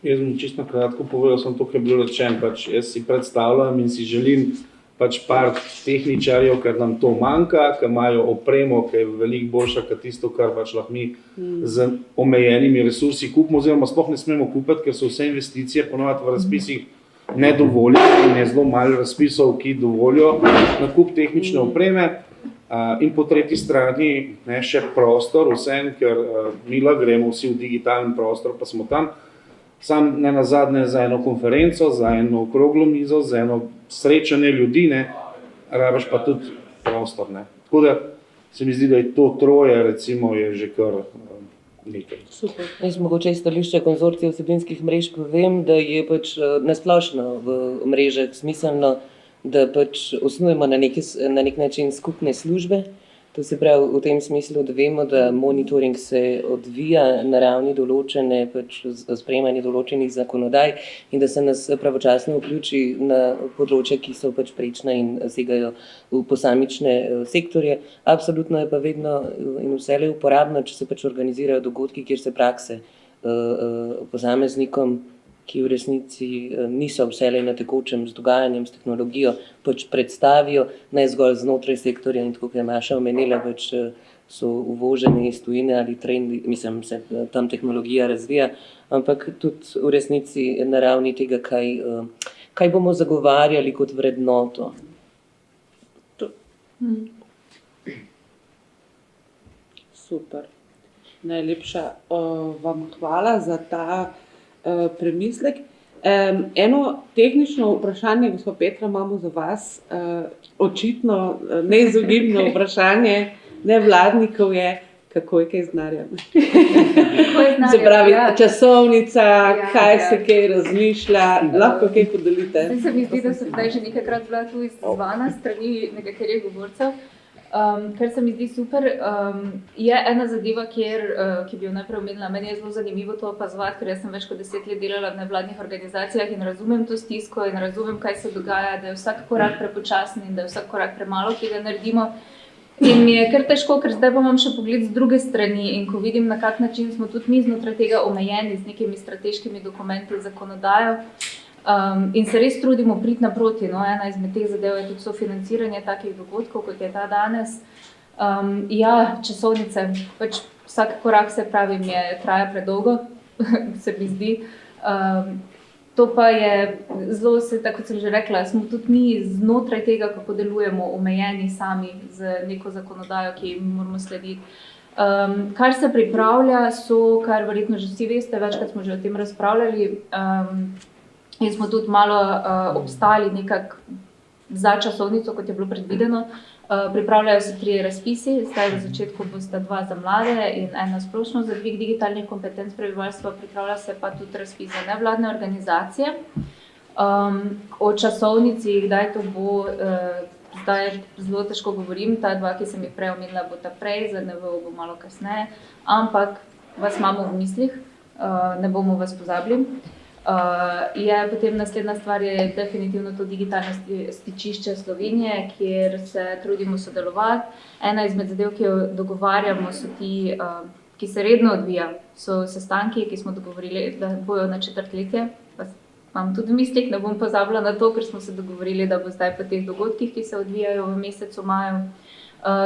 Jaz bom čisto na kratko povedal, sem to, kar je bilo rečeno, pač jaz si predstavljam in si želim pač par tehničarjev, ker nam to manjka, ki imajo opremo, ki je veliko boljša kot tisto, kar pač lahko mi z omejenimi resursi kupimo, oziroma sploh ne smemo kupiti, ker so vse investicije ponovadi v razpisih nedovoljene in je zelo malo razpisov, ki dovolijo nakup tehnične opreme. In po tretji strani še prostor, vsem, ker mi lahko gremo vsi v digitalni prostor, pa smo tam, sam ne nazadnje za eno konferenco, za eno okroglo mizo, za eno srečanje ljudi, rabiš pa tudi prostor. Tako da se mi zdi, da je to troje, recimo, je že kar nekaj. Super. Jaz mogoče iz stališča konzorcija vsebinskih mrež povem, da je pač nasplošno v mrežah smiselno, da pač osnujemo na nek način skupne službe. To se pravi v tem smislu, da vemo, da monitoring se odvija na ravni določene, pač sprejemanje določenih zakonodaj in da se nas pravočasno vključi na področja, ki so pač prečna in segajo v posamične sektorje. Absolutno je pa vedno in vselej uporabno, če se pač organizirajo dogodki, kjer se prakse posameznikom, ki v resnici niso vselej na tekočem z dogajanjem, s tehnologijo, pač predstavijo, ne zgolj znotraj sektorja in tako, kot je Maša omenila, pač so uvoženi iz tujine ali trendi, mislim, se tam tehnologija razvija, ampak tudi v resnici na ravni tega, kaj bomo zagovarjali kot vrednoto. Super. Najlepša vam hvala za ta premislek. Eno tehnično vprašanje, gospod Petra, imamo za vas. Očitno neizogibno vprašanje nevladnikov je, kako je kaj z denarjem. Se pravi, časovnica, kaj se kaj razmišlja, lahko kaj podelite. Se mi zdi, da so zdaj že nekajkrat bila tu izzvana strani nekaterih govorcev. Kar se mi zdi super, je ena zadeva, ki bi jo najprej omenila. Meni je zelo zanimivo to opazovati, ker jaz sem več kot 10 let delala v nevladnih organizacijah in razumem to stisko in razumem, kaj se dogaja, da je vsak korak prepočasen in da je vsak korak premalo, ki ga naredimo. In mi je kar težko, ker zdaj pa imam še pogled z druge strani in ko vidim, na kak način smo tudi mi znotraj tega omejeni z nekimi strateškimi dokumenti, zakonodajo, in se res trudimo priti naproti. Ena izmed teh zadev je tudi sofinanciranje takih dogodkov, kot je ta danes. Časovnice, pač vsak korak, se pravi, traja predolgo, se mi zdi. To pa je zelo, tako kot sem že rekla, smo tudi mi znotraj tega, kako delujemo, omejeni sami z neko zakonodajo, ki jim moramo slediti. Kar se pripravlja, kar verjetno že vsi veste, večkrat smo že o tem razpravljali, in smo tudi malo obstali nekako za časovnico, kot je bilo predvideno. Pripravljajo se 3 razpisi, zdaj v začetku bosta 2 za mlade in ena splošno za dvig digitalnih kompetenc prebivalstva, pripravlja se pa tudi razpis za nevladne organizacije. O časovnici, kdaj to bo, zdaj zelo težko govorim, ta 2, ki sem jih prej omenila, bo ta prej, za NVO bo malo kasneje, ampak vas imamo v mislih, ne bomo vas pozabili. Je potem naslednja stvar je definitivno to digitalno stičišče Slovenije, kjer se trudimo sodelovati. Ena izmed zadev, ki jo dogovarjamo, so ti, ki se redno odvija, so sestanki, ki smo dogovorili, da bojo na četrtletje. Imam tudi v mislih, ne bom pozabila na to, ker smo se dogovorili, da bo zdaj po teh dogodkih, ki se odvijajo v mesecu maju.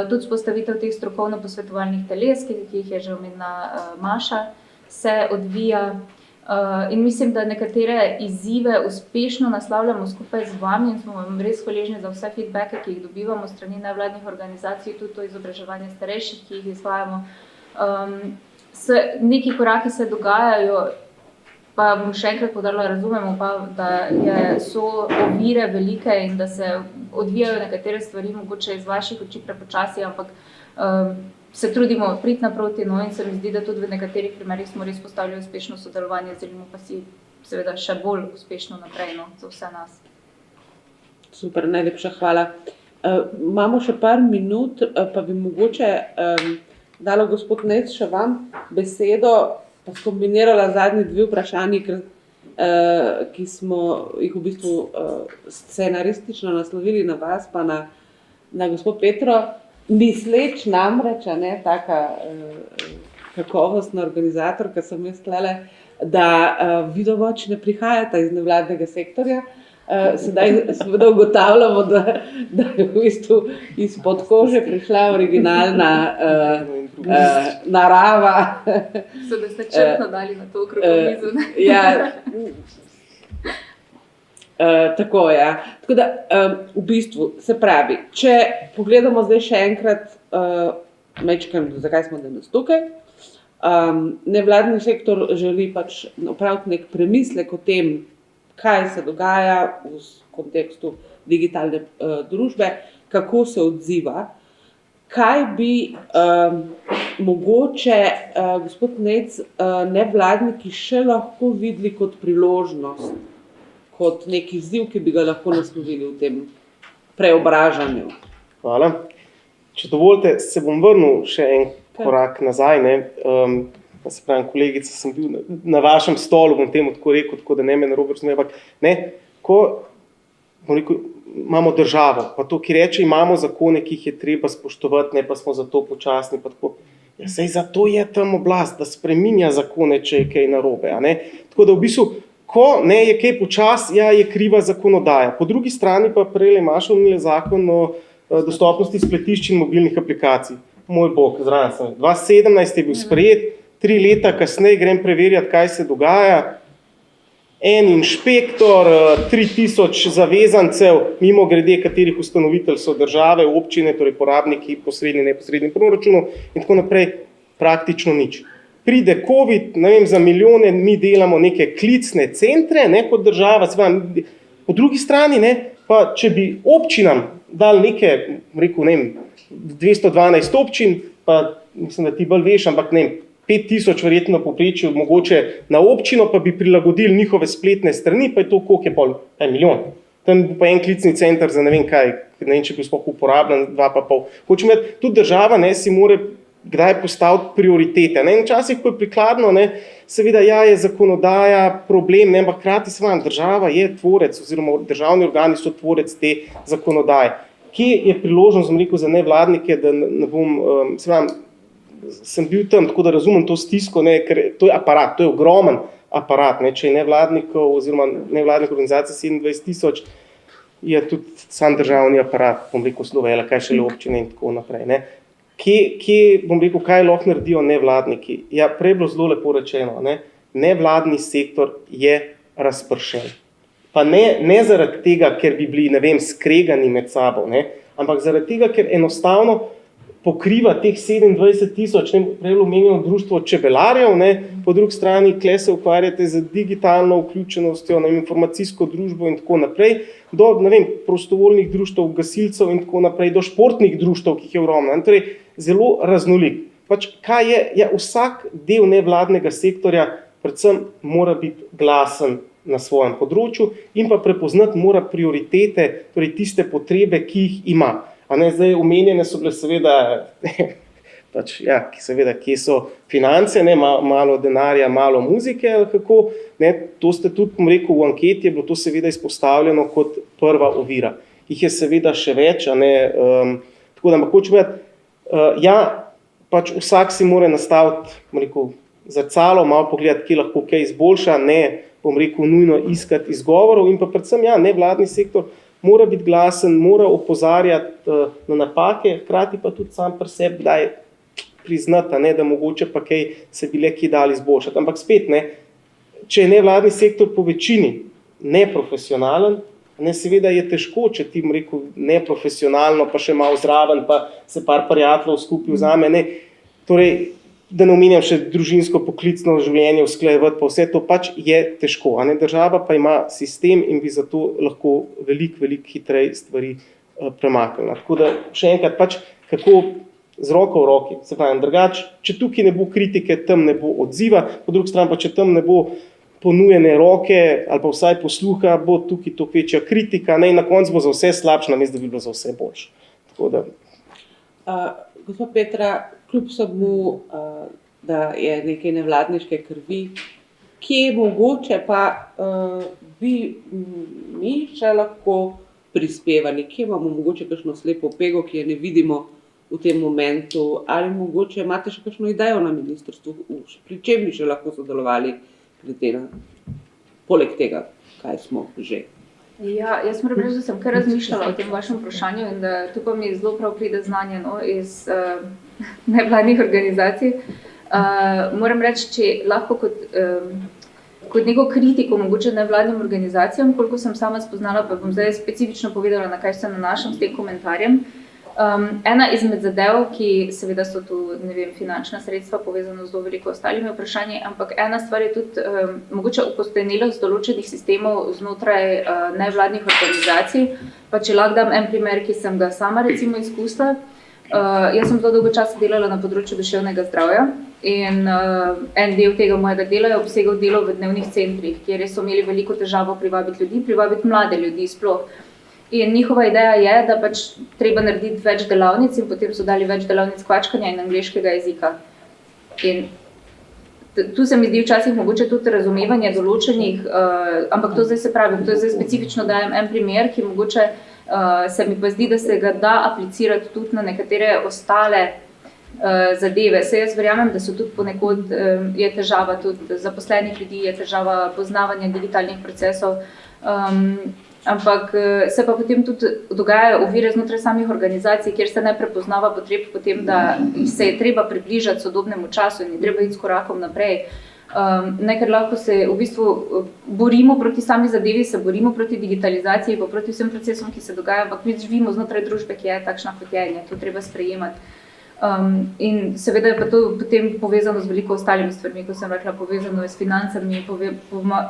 Tudi vzpostavitev teh strokovno-posvetovalnih teles, ki jih je že omenila Maša, se odvija. In mislim, da nekatere izzive uspešno naslavljamo skupaj z vami in smo vam res hvaležni za vse feedbacke, ki jih dobivamo strani nevladnih organizacij, tudi to izobraževanje starejših, ki jih izvajamo. Neki koraki se dogajajo, pa bom še enkrat poudarila, razumemo pa, da so ovire velike in da se odvijajo nekatere stvari, mogoče iz vaših oči prepočasi, ampak se trudimo priti naproti, no, in se mi zdi, da tudi v nekaterih primerih smo res postavili uspešno sodelovanje, želimo pa si seveda še bolj uspešno naprej, no, za vse nas. Super, najlepša hvala. Imamo še par minut, pa bi mogoče dala gospod Nejc še vam besedo, pa skombinirala zadnji dve vprašanji, ki smo jih v bistvu scenaristično naslovili na vas, pa na gospod Petro. Misleč namreč, taka kakovostna organizatorka sem jaz tlele, da vidomoč ne prihajata iz nevladnega sektorja. Sedaj seveda ugotavljamo, da je v bistvu izpod kože prišla originalna narava. So da ste črtno dali na to okroglo mizo. Ja, tako, ja. Tako da, v bistvu, se pravi, če pogledamo zdaj še enkrat, zakaj smo danes tukaj, nevladni sektor želi pač opraviti nek premislek o tem, kaj se dogaja v kontekstu digitalne družbe, kako se odziva, kaj bi mogoče, gospod Nejc, nevladniki še lahko videli kot priložnost, kot nek izziv, ki bi ga lahko naslovili v tem preobražanju. Hvala. Če dovolite, se bom vrnil še en korak nazaj. Se pravi, kolegica, sem bil na vašem stolu, bom temu tako rekel, tako da ne me narobe razume, ampak ko imamo državo, pa to, ki reče, imamo zakone, ki jih je treba spoštovati, ne pa smo zato počasni, pa tako. Ja, sej zato je tam oblast, da spreminja zakone, če je kaj narobe. Tako da v bistvu, ko je kaj počas, je kriva zakonodaja. Po drugi strani pa prej Maša omenila zakon o dostopnosti spletišč in mobilnih aplikacij. Moj bog, zraven sem. 2017 je bil sprejet, 3 leta kasneje grem preverjati, kaj se dogaja. En inšpektor, 3000 zavezancev, mimo grede, katerih ustanovitelj so države, občine, torej porabniki, posredni, neposredni proračunov in tako naprej, praktično nič. Pride COVID, ne vem, za milijone, mi delamo neke klicne centre, kot država, po drugi strani, pa če bi občinam dali neke, rekel, ne vem, 212 občin, pa mislim, da ti bolj veš, ampak ne vem, 5000 verjetno povprečju, mogoče na občino, pa bi prilagodili njihove spletne strani, pa je to koliko je pol, milijon. Tam bo pa en klicni center za ne vem kaj, ne vem, če bi sploh uporabljen, 2,5. Hočem reči, tudi država si mora kdaj postaviti prioritete. Včasih, ko je prikladno, seveda je zakonodaja problem, ampak hkrati država je tvorec, oziroma državni organi so tvorec te zakonodaje. Kje je priložnost, rekel, za nevladnike, da ne bom, sem bil tam, tako da razumem to stisko, ker to je aparat, to je ogromen aparat, če je nevladnikov oziroma nevladnih organizacij 27 000, je tudi sam državni aparat, bom rekel, Slovela, kaj šele občine in tako naprej. Kje, bom rekel, kaj lahko naredijo nevladniki? Ja, prej bilo zelo lepo rečeno, nevladni sektor je razpršen. Pa ne zaradi tega, ker bi bili, ne vem, skregani med sabo, ampak zaradi tega, ker enostavno pokriva teh 27 000, prej omenjeno društvo čebelarjev, po drugi strani kle se ukvarjate z digitalno vključenostjo, informacijsko družbo in tako naprej, do, ne vem, prostovoljnih društev, gasilcev in tako naprej, do športnih društev, ki jih je ogromno. Torej, zelo raznolik. Kaj je? Vsak del nevladnega sektorja predvsem mora biti glasen na svojem področju in pa prepoznati mora prioritete, torej tiste potrebe, ki jih ima. Zdaj omenjene so bile seveda pač, ja, seveda, kje so finance, ne, malo denarja, malo muzike, ali kako, ne, to ste tudi, rekel, v anketi je bilo to seveda izpostavljeno kot prva ovira. Jih je seveda še več, a ne, tako da, ampak hočem povedati, ja, pač vsak si mora nastaviti, rekel, zrcalo, malo pogledati, kje lahko kaj izboljša, ne, nujno iskati izgovorov in pa predvsem, ja, nevladni sektor mora biti glasen, mora opozarjati na napake, hkrati pa tudi sam pri sebi daj priznati, ne, da mogoče pa kaj se bi le kje dali izboljšati. Ampak spet, ne, če je nevladni sektor po večini neprofesionalen, ne, seveda je težko, če ti rekel neprofesionalno, pa še malo zraven, pa se par prijateljev skupaj vzame, ne, torej, da ne omenjam še družinsko poklicno življenje usklajevati, pa vse to pač je težko, a ne, država pa ima sistem in bi zato lahko veliko hitreje stvari premaknila. Tako da še enkrat pač, kako z roko v roki, se pravi, drugače, če tukaj ne bo kritike, tam ne bo odziva, po drugi strani pa, če tam ne bo ponujene roke ali pa vsaj posluha, bo tukaj to večja kritika, ne, in na koncu bo za vse slabše, namesto da bi bilo za vse boljše. Tako da. Gospod Petra, kljub samo, da je nekaj nevladniške krvi, kje mogoče pa bi mi še lahko prispevali, kje imamo mogoče kakšno slepo pego, ki je ne vidimo v tem momentu, ali mogoče imate še kakšno idejo na ministrstvu, pri čem bi še lahko sodelovali pri tem, poleg tega, kaj smo že. Ja, jaz moram reči, da sem kar razmišljala o tem vašem vprašanju in da tu pa mi zelo prav pride znanje, no, iz nevladnih organizacij. Moram reči, če lahko kot neko kritiko mogoče nevladnim organizacijam, koliko sem sama spoznala, pa bom zdaj specifično povedala, na kaj se nanašam s tem komentarjem. Ena izmed zadev, ki seveda so tu, ne vem, finančna sredstva povezana z zelo veliko ostalimi vprašanji, ampak ena stvar je tudi mogoče ukostenelost določenih sistemov znotraj nevladnih organizacij. Pa če lahko dam en primer, ki sem ga sama recimo izkusila. Jaz sem zelo dolgo časa delala na področju duševnega zdravja in en del tega mojega dela je obsegal delo v dnevnih centrih, kjer so imeli veliko težavo privabiti ljudi, privabiti mlade ljudi sploh. In njihova ideja je, da pač treba narediti več delavnic in potem so dali več delavnic kvačkanja in angleškega jezika. In tu se mi zdi včasih mogoče tudi razumevanje določenih, ampak to zdaj se pravi, to zdaj specifično dajem en primer, ki mogoče se mi pa zdi, da se ga da aplicirati tudi na nekatere ostale zadeve. Se jaz verjamem, da so tudi ponekod je težava tudi zaposlenih ljudi, je težava poznavanja digitalnih procesov, ampak se pa potem tudi dogajajo ovire znotraj samih organizacij, kjer se ne prepoznava potreb potem, da se je treba približati sodobnemu času in je treba iti s korakom naprej. Ker lahko se v bistvu borimo proti sami zadevi, se borimo proti digitalizaciji, pa proti vsem procesom, ki se dogajajo, ampak mi živimo znotraj družbe, ki je takšna, kot je, in je to treba sprejemati. In seveda je pa to potem povezano z veliko ostalimi stvarmi, kot sem rekla, povezano je s financami,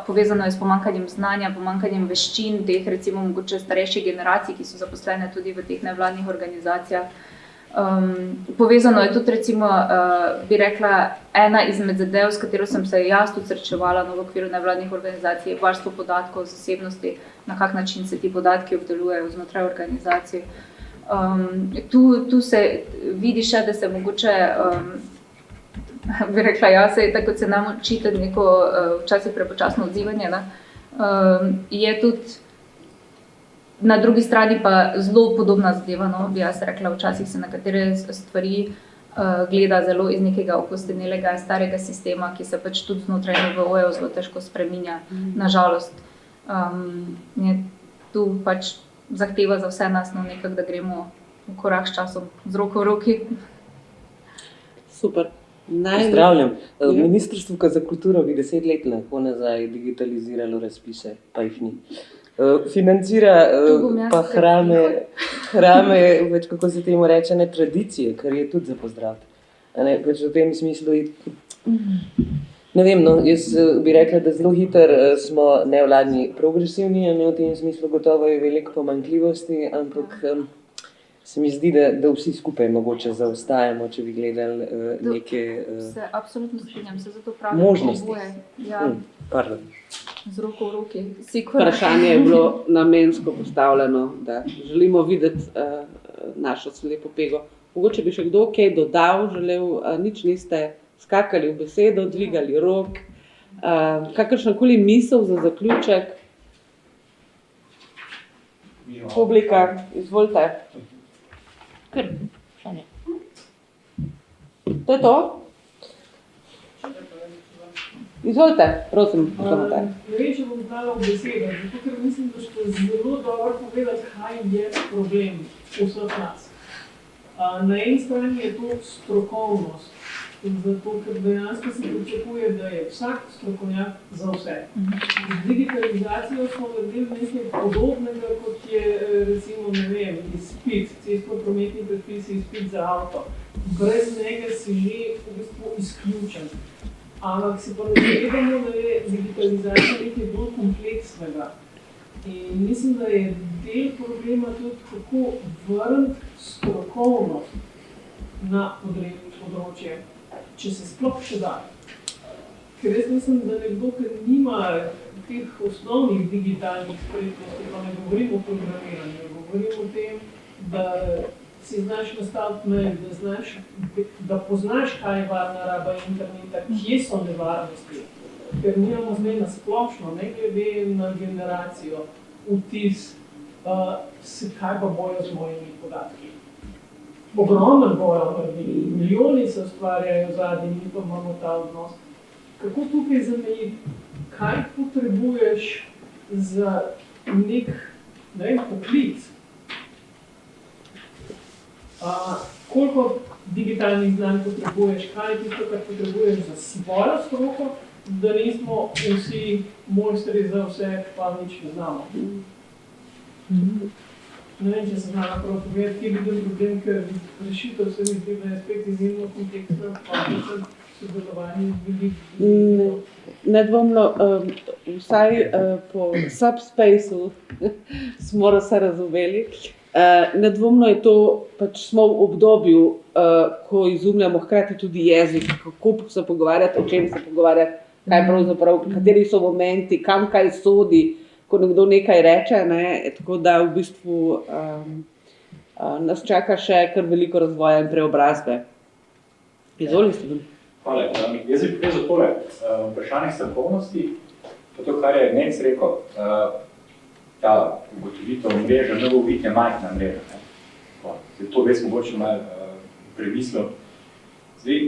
povezano je s pomanjkanjem znanja, pomanjkanjem veščin teh recimo mogoče starejših generacij, ki so zaposlene tudi v teh nevladnih organizacijah. Povezano je tudi recimo, bi rekla, ena izmed zadev, s katero sem se jaz tudi srečevala v okviru nevladnih organizacij, varstvo podatkov, zasebnosti, na kak način se ti podatki obdelujejo znotraj organizacij. Tu se vidi še, da se mogoče, bi rekla, se je tako, kot se nam očita neko včasih prepočasno odzivanje, je tudi na drugi strani pa zelo podobna zadeva, no, bi jaz rekla, včasih se na katere stvari gleda zelo iz nekega okostenelega starega sistema, ki se pač tudi znotraj NVO-jev zelo težko spreminja, nažalost. Tu pač zahteva za vse nas, no, nekako, da gremo v korak s časom, z roko v roki. Super. Pozdravljam. Ministrstvo za kulturo bi 10 let lahko nazaj digitaliziralo razpise, pa jih ni. Financira pa hrame, več kako se temu reče, ne tradicije, kar je tudi za pozdraviti. Pač v tem smislu ne vem, no, jaz bi rekla, da zelo hitro smo nevladni progresivni, v tem smislu gotovo je veliko pomanjkljivosti, ampak se mi zdi, da vsi skupaj mogoče zaostajamo, če bi gledali neke Se absolutno strinjam, se zato pravim možnosti. Ja, Pardon. z roko v roki. Vprašanje je bilo namensko postavljeno, da želimo videti našo slepo pego mogoče bi še kdo kaj dodal, želel, nič niste skakali v besedo, dvigali rok. Kakršnakoli misel za zaključek? Publika, izvolite. Kar, Šanja. To je to? Izvolite, prosim. Ne vem, če bom znala v besedah, zato ker mislim, da ste zelo dobro povedali, kaj je problem vseh nas. Na eni strani je to strokovnost, zato ker dejansko se pričakuje, da je vsak strokovnjak za vse. Z digitalizacijo smo naredili nekaj podobnega, kot je recimo, ne vem, izpit, cestno-prometni predpisi, izpit za avto. Brez njega si že v bistvu izključen. Ampak se pa zavedamo, da je digitalizacija nekaj bolj kompleksnega. In mislim, da je del problema tudi, kako vrniti strokovnost na področje, če se sploh še da. Ker jaz mislim, da nekdo, ki nima teh osnovnih digitalnih spretnosti, pa ne govorim o programiranju, govorim o tem, da si znaš nastaviti mail, da poznaš, kaj je varna raba interneta, kje so nevarnosti, ker nimamo zdaj na splošno, ne glede na generacijo, vtis, kaj pa bojo z mojimi podatki. Ogromen bojo naredili, milijoni se ustvarjajo zadnji, mi pa imamo ta odnos. Kako tukaj zamejiti, kaj potrebuješ za nek poklic? Koliko digitalnih znanj potrebuješ, kaj je tisto, kar potrebuješ za svojo stroko, da nismo vsi mojstri za vse, pa nič ne znamo. Ne vem, če se znala prav povedati, kje vidim problem, ker rešitev se mi zdi, da je spet izjemno kompleksna, pa predvsem sodelovanje z ljudmi. Nedvomno, vsaj po subspaceu smo se razumeli. Nedvomno je to, pač smo v obdobju, ko izumljamo hkrati tudi jezik, kako se pogovarjati, o čem se pogovarjati, kaj pravzaprav, kateri so momenti, kam kaj sodi, ko nekdo nekaj reče, ne? Tako da v bistvu nas čaka še kar veliko razvoja in preobrazbe. Izvolite. Hvala. Jaz bi povedal tole, vprašanje strokovnosti, pa to, kar je Nec rekel, ta ugotovitev mreža, NVOVIT je majhna mreža. To res mogoče malo premislil. Zdaj,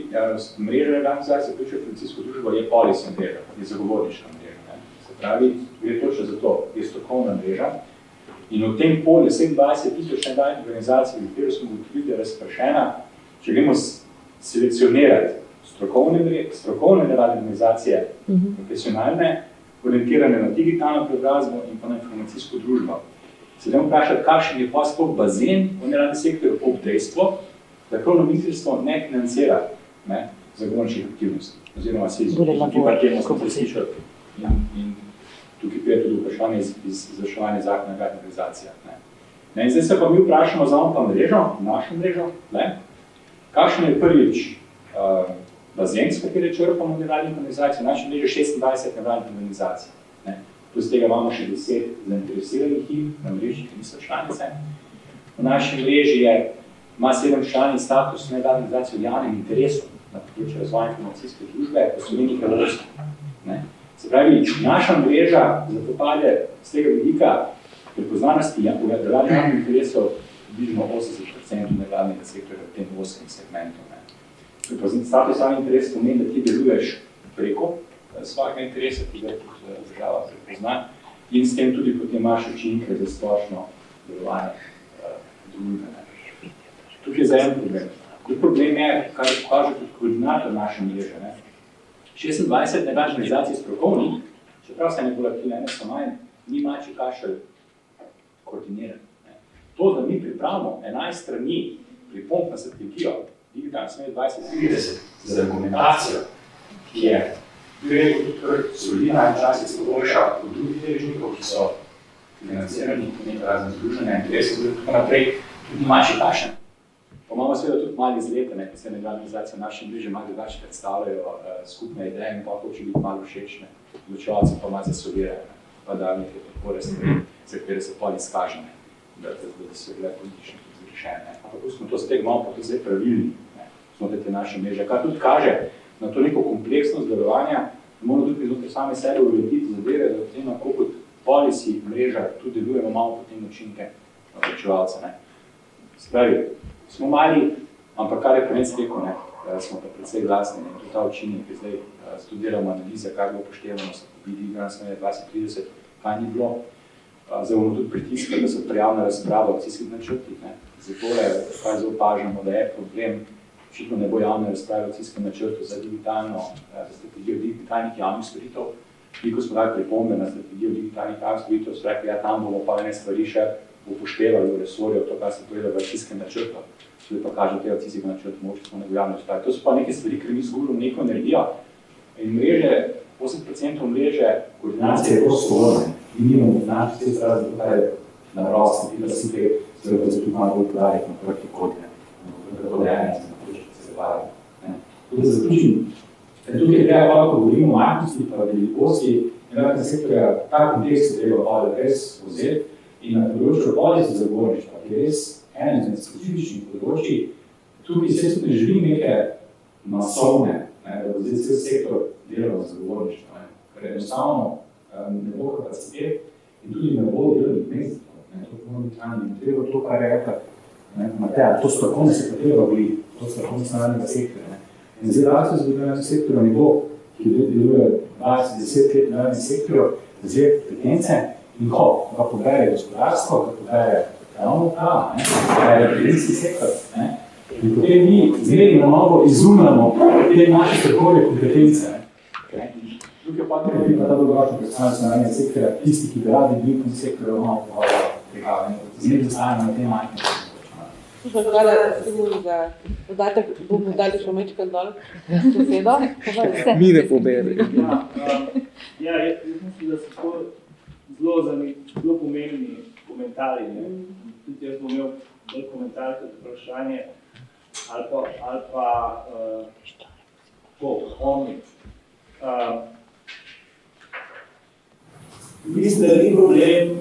mreža organizacije, ki vključuje policijsko družbo, je policy mreža, je zagovorniška mreža. Se pravi, gre točno za to, je strokovna mreža. In v tem polju 27,000 nevladnih organizacij, v katero smo ugotovili, da je razpršena, če gremo selekcionirati strokovne nevladne organizacije, profesionalne, orientirane na digitalno preobrazbo in pa na informacijsko družbo. Se dajmo vprašati, kakšen je pa sploh bazen v nevladnem sektorju ob dejstvo, da krovno ministrstvo ne financira zagovorniških aktivnosti. Oziroma se in tukaj prije tudi vprašanje iz izvrševanja zakona o nevladnih organizacijah. In zdaj se pa mi vprašamo za pa mrežo, našo mrežo, kakšen je prvič bazen, s kateri črpamo nevladnih organizacij, v naši mreži 26 nevladnih organizacij. Plus tega imamo še 10 zainteresiranih na mreži, ki niso članice. V naši mreži ima 7 članic status nevladnih organizacij v javnem interesu na področju razvoja informacijske družbe, po Sloveniji Hrvatske. Se pravi, naša mreža zato pade z tega vidika prepoznanosti nevladnih interesov približno 80% nevladnega sektorja v tem oskem segmentu. Status javnih interesov pomeni, da ti deluješ preko svojega interesa, ki ga država prepozna in s tem tudi potem imaš učinke za splošno delovanje družbe. Tukaj je za en problem. Drugi problem je, kar kaže tudi koordinator naše mreže. 26 nevladnih organizacij strokovnih, čeprav se ne volatilne, ne so manj, ni mači kašelj koordinirati. To, da mi pripravimo 11 strani pripomb na strategijo digitalno smer 2030 za dokumentacijo, ki je solidna in včasih splošna od drugih deležnikov, ki so financirani po nekaj razne združenja, interesov in tako naprej, tudi manjši kašen. Pa imamo seveda tudi malo izlete, ki se nevladne organizacije v naši mreži malo drugače predstavljajo skupne ideje in pa hoče biti malo všečne, odločevalci pa malo zasolirajo, pa da neke podpore stvari, za katere so pol izkažene, da so bile politične. rešeno. Ampak smo to zdaj malo pa zdaj pravilni, znotraj te naše mreže, kar tudi kaže na to neko kompleksnost delovanja, da moramo tudi znotraj same sebe urediti zadeve, da potem lahko kot policy mreža tudi delujemo malo potem učinke plačevalca. Spravi, smo mali, ampak kar je Krenc rekel, smo pa predvsej glasni. In tudi ta učinek, ki zdaj studiramo analize, kaj bo upoštevano, so pobili igranstvenje 2030, kaj ni bilo. Zdaj bomo tudi pritiskali, da se prijavna razprava o akcijskih načrtih. Zato je, kaj zdaj opažamo, da je problem, očitno ne bo javne razprave o akcijskem načrtu za strategijo digitalnih javnih storitev. Mi, ko smo dali pripombe na strategijo digitalnih javnih storitev, so rekli, tam bomo pa ene stvari še upoštevali v resorju, to, kar se povedal v akcijskem načrtu. Tudi pa kaže, tega akcijskega načrta mogoče smo nego javne razprave. To so pa neke stvari, ker mi zgubimo neko energijo. In mreže, 8% mreže, koordinacije je prostovoljne. Mi nimamo finančnih sredstev, zato kaj je na prosti, da si te zelo tudi malo bolj podariti na proti kodne, na podajanje, na proti se zavarajo. Tudi da zaključim, tukaj je treba pa, ko govorimo o aktivnosti pa velikosti, nevladnega sektorja, ta kontekst je treba pa res vzeti in na področju policy zagovorništva, ki je res ena izmed specifičnih področji, tukaj se tudi želi neke masovne, da bo zdaj cel sektor delal zagovorništva, ker enostavno ne bo kapacitet in tudi ne bo delovnih mest. To pomeni trajno in treba to, kar je rekla Mateja, to strokovne se pa treba bili, to strokovne stranega sektorja. In zdaj akcijo z nevladnega sektorja ne bo, ki deluje 20-10 let nevladnih sektorjev, zdaj kompetence in ko ga pobere gospodarstvo, ga pobere ravno ta, prevencijski sektor. In potem mi zmeri na novo izumljamo te naše strokovne kompetence. Tukaj pa ne bi pa ta dolgoročna predstavljajoč nevladnega sektorja, tisti, ki bi radi bili v sektorju, malo pripravljeni. Zmeri zastavljamo na te majhne. Hvala, za dodatek bomo dali še mečkaj dol, sosedo. Mi ne poberi. Ja, jaz mislim, da so to zelo pomembni komentarji. Tudi jaz bom imel bolj komentar kot vprašanje ali pa omnik. Mislim, da ni problem,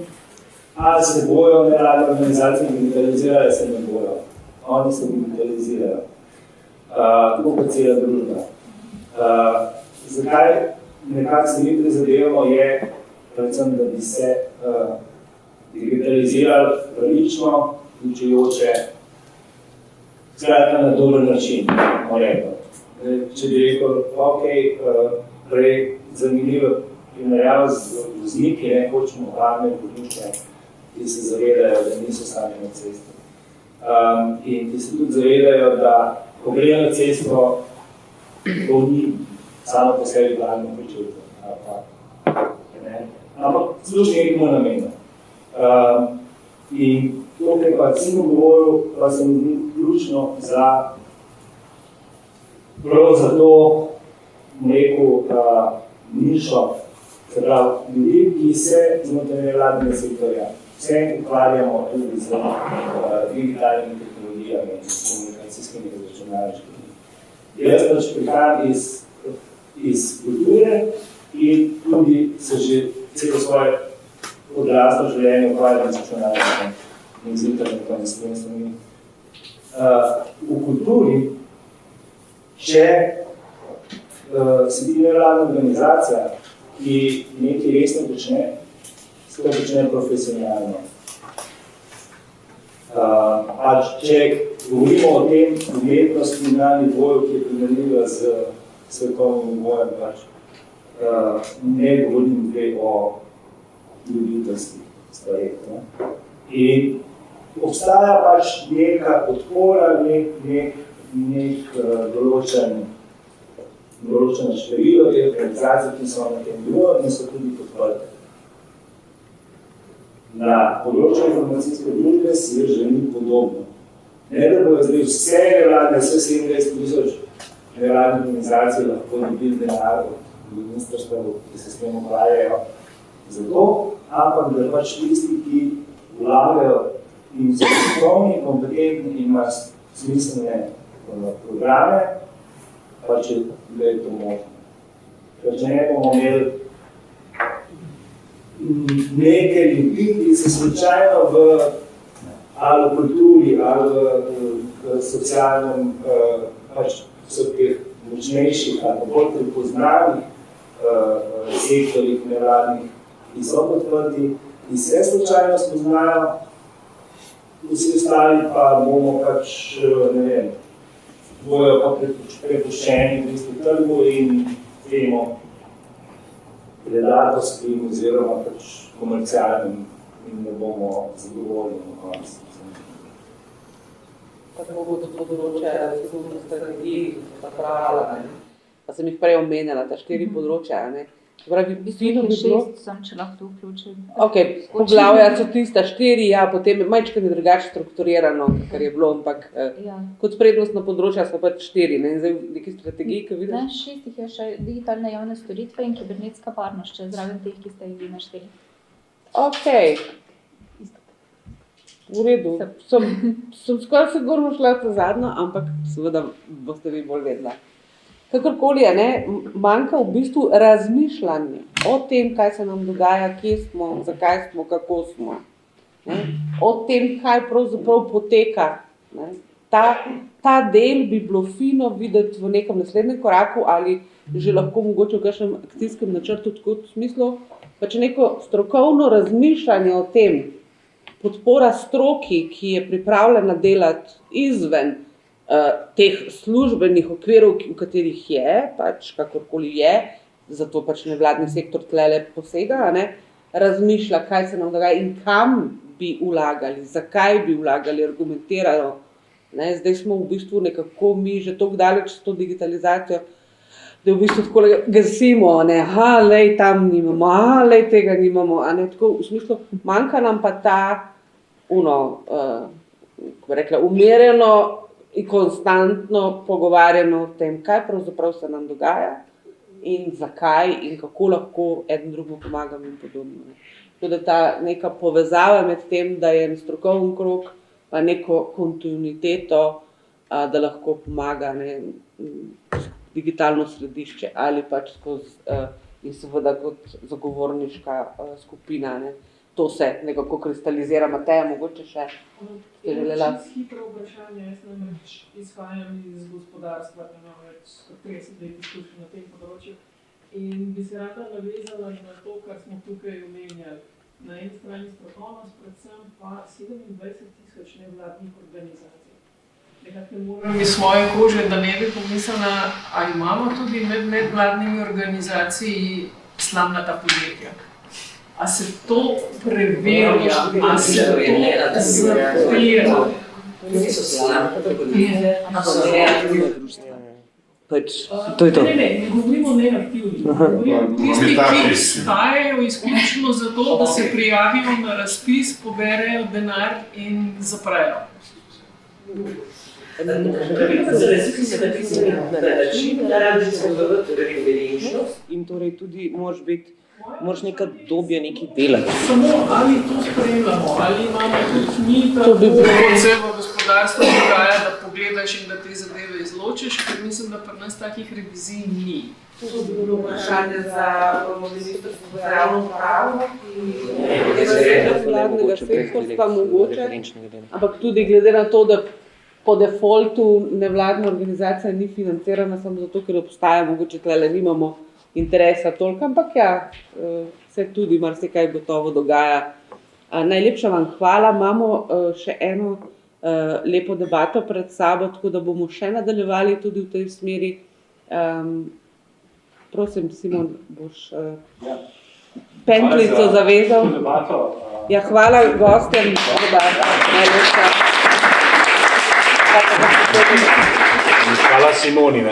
ali se bojo nevladne organizacije digitalizirale, ali se ne bojo. Oni se digitalizirajo, tako kot cela družba. Zakaj nekako se mi prizadevamo je, predvsem, da bi se digitalizirali pravično, vključujoče, skratka na dober način, bomo rekli. Če bi rekel, ok, prej zanimivo primerjavo z vozniki, hočemo varne voznike, ki se zavedajo, da niso sami na cesti. In ki se tudi zavedajo, da ko grejo na cesto, to ni samo po sebi varno počutje. Ampak služi nekemu namenu. In tukaj pa ciljno govoril, pa se mi zdi ključno prav za to neko nišo, se pravi ljudi, ki se znotraj nevladnega sektorja vse ukvarjamo tudi z digitalnimi tehnologijami in s komunikacijskimi računalniškimi. Jaz pač prihajam iz kulture in tudi se že celo svoje odraslo življenje ukvarjam z računalništvom in z internetom in s tem stvarmi. V kulturi, če si ti nevladna organizacija, ki nekaj resno počne, se to počne profesionalno. Če govorimo o tem umetnosti na nivoju, ki je primerljiva z svetovnim nivojem, ne govorim o ljubiteljskih stvareh. In obstaja pač neka podpora, nek določeno število teh organizacij, ki so na tem nivoju in so tudi podprte. Na področju informacijske družbe si želim podobno. Ne da bojo zdaj vse nevladne, vse 27 000 nevladnih organizacij lahko dobili denar od ministrstva, ki se s tem ukvarjajo za to, ampak da pač tisti, ki vlagajo in so strokovni, kompetentni in imajo smiselne programe, pa če je to možno. Ker če ne bomo imeli nekaj ljudi, ki se slučajno v ali v kulturi, ali v socialnem, pač so teh močnejših ali bolj prepoznanih sektorjih nevladnih, ki so podprti in se slučajno spoznajo, vsi ostali pa bomo pač, ne vem, bojo pa prepuščeni v bistvu trgu in temu predatorskim oziroma pač komercialnim in ne bomo zadovoljni na koncu. Kako bo to področje različnih strategij zapravljala? Pa sem jih prej omenjala, ta 4 področja. Pravi, fino bi bilo. 6 sem, če lahko tu vključim. Ok, poglavja so tista 4, ja, potem je majčkeno drugače strukturirano, kar je bilo, ampak kot prednostno področja so pač 4, ne, in zdaj v neki strategiji, ki vidiš? Ne, 6 jih je še digitalne javne storitve in kibernetska varnost, če zraven teh, ki ste jih vi našteli. Ok. V redu. Sem skoraj sigurno šla ta zadnja, ampak seveda boste vi bolj vedela. Kakorkoli je, manjka v bistvu razmišljanje o tem, kaj se nam dogaja, kje smo, zakaj smo, kako smo. O tem, kaj pravzaprav poteka. Ta del bi bilo fino videti v nekem naslednjem koraku ali že lahko mogoče v kakšnem akcijskem načrtu, tako v smislu, pač neko strokovno razmišljanje o tem, podpora stroki, ki je pripravljena delati izven teh službenih okvirov, v katerih je, pač kakorkoli je, zato pač nevladni sektor tlele posega, razmišlja, kaj se nam dogaja in kam bi vlagali, zakaj bi vlagali, argumentirano. Zdaj smo v bistvu nekako mi že toliko daleč s to digitalizacijo, da v bistvu tako gasimo, lej tam nimamo, lej tega nimamo, tako v smislu, manjka nam pa ta, kako bi rekla, umerjeno in konstantno pogovarjeno o tem, kaj pravzaprav se nam dogaja in zakaj in kako lahko eden drugemu pomagamo in podobno. Tako da ta neka povezava med tem, da je en strokoven krog, pa neko kontinuiteto, da lahko pomaga digitalno središče ali pač skozi in seveda kot zagovorniška skupina. To se nekako kristalizira. Mateja, mogoče še je želela. Hitro vprašanje, jaz namreč izhajam iz gospodarstva, imam več 30 let izkušenj na tem področju in bi se rada navezala na to, kar smo tukaj omenjali. Na eni strani strokovnost, predvsem pa 27,000 nevladnih organizacij. Nekako ne moram iz svoje kože, da ne bi pomislila, a imamo tudi med nevladnimi organizaciji slamnata podjetja. A se to preverja, a se to zapira? To je to. Ne govorimo o neaktivnih. Govorimo tisti, ki vstajajo izključno zato, da se prijavijo na razpis, poberejo denar in zaprejo. In torej tudi moraš nekaj dobje nekaj delati. Samo ali to spremljamo, ali imamo tudi mi tako, kot se v gospodarstvu dogaja, da pogledaš in da te zadeve izločiš, ker mislim, da pri nas takih revizij ni. To bi bilo vprašanje za Ministrstvo za javno upravo in vladnega sektorstva mogoče, ampak tudi glede na to, da po defaultu nevladna organizacija ni financirana samo zato, ker obstaja, mogoče tlele nimamo interesa toliko, ampak ja, se tudi marsikaj gotovo dogaja. Najlepša vam hvala, imamo še eno lepo debato pred sabo, tako da bomo še nadaljevali tudi v tej smeri. Prosim, Simon, boš pentljico zavezal. Ja, hvala gostem. Najlepša. Hvala Simoni.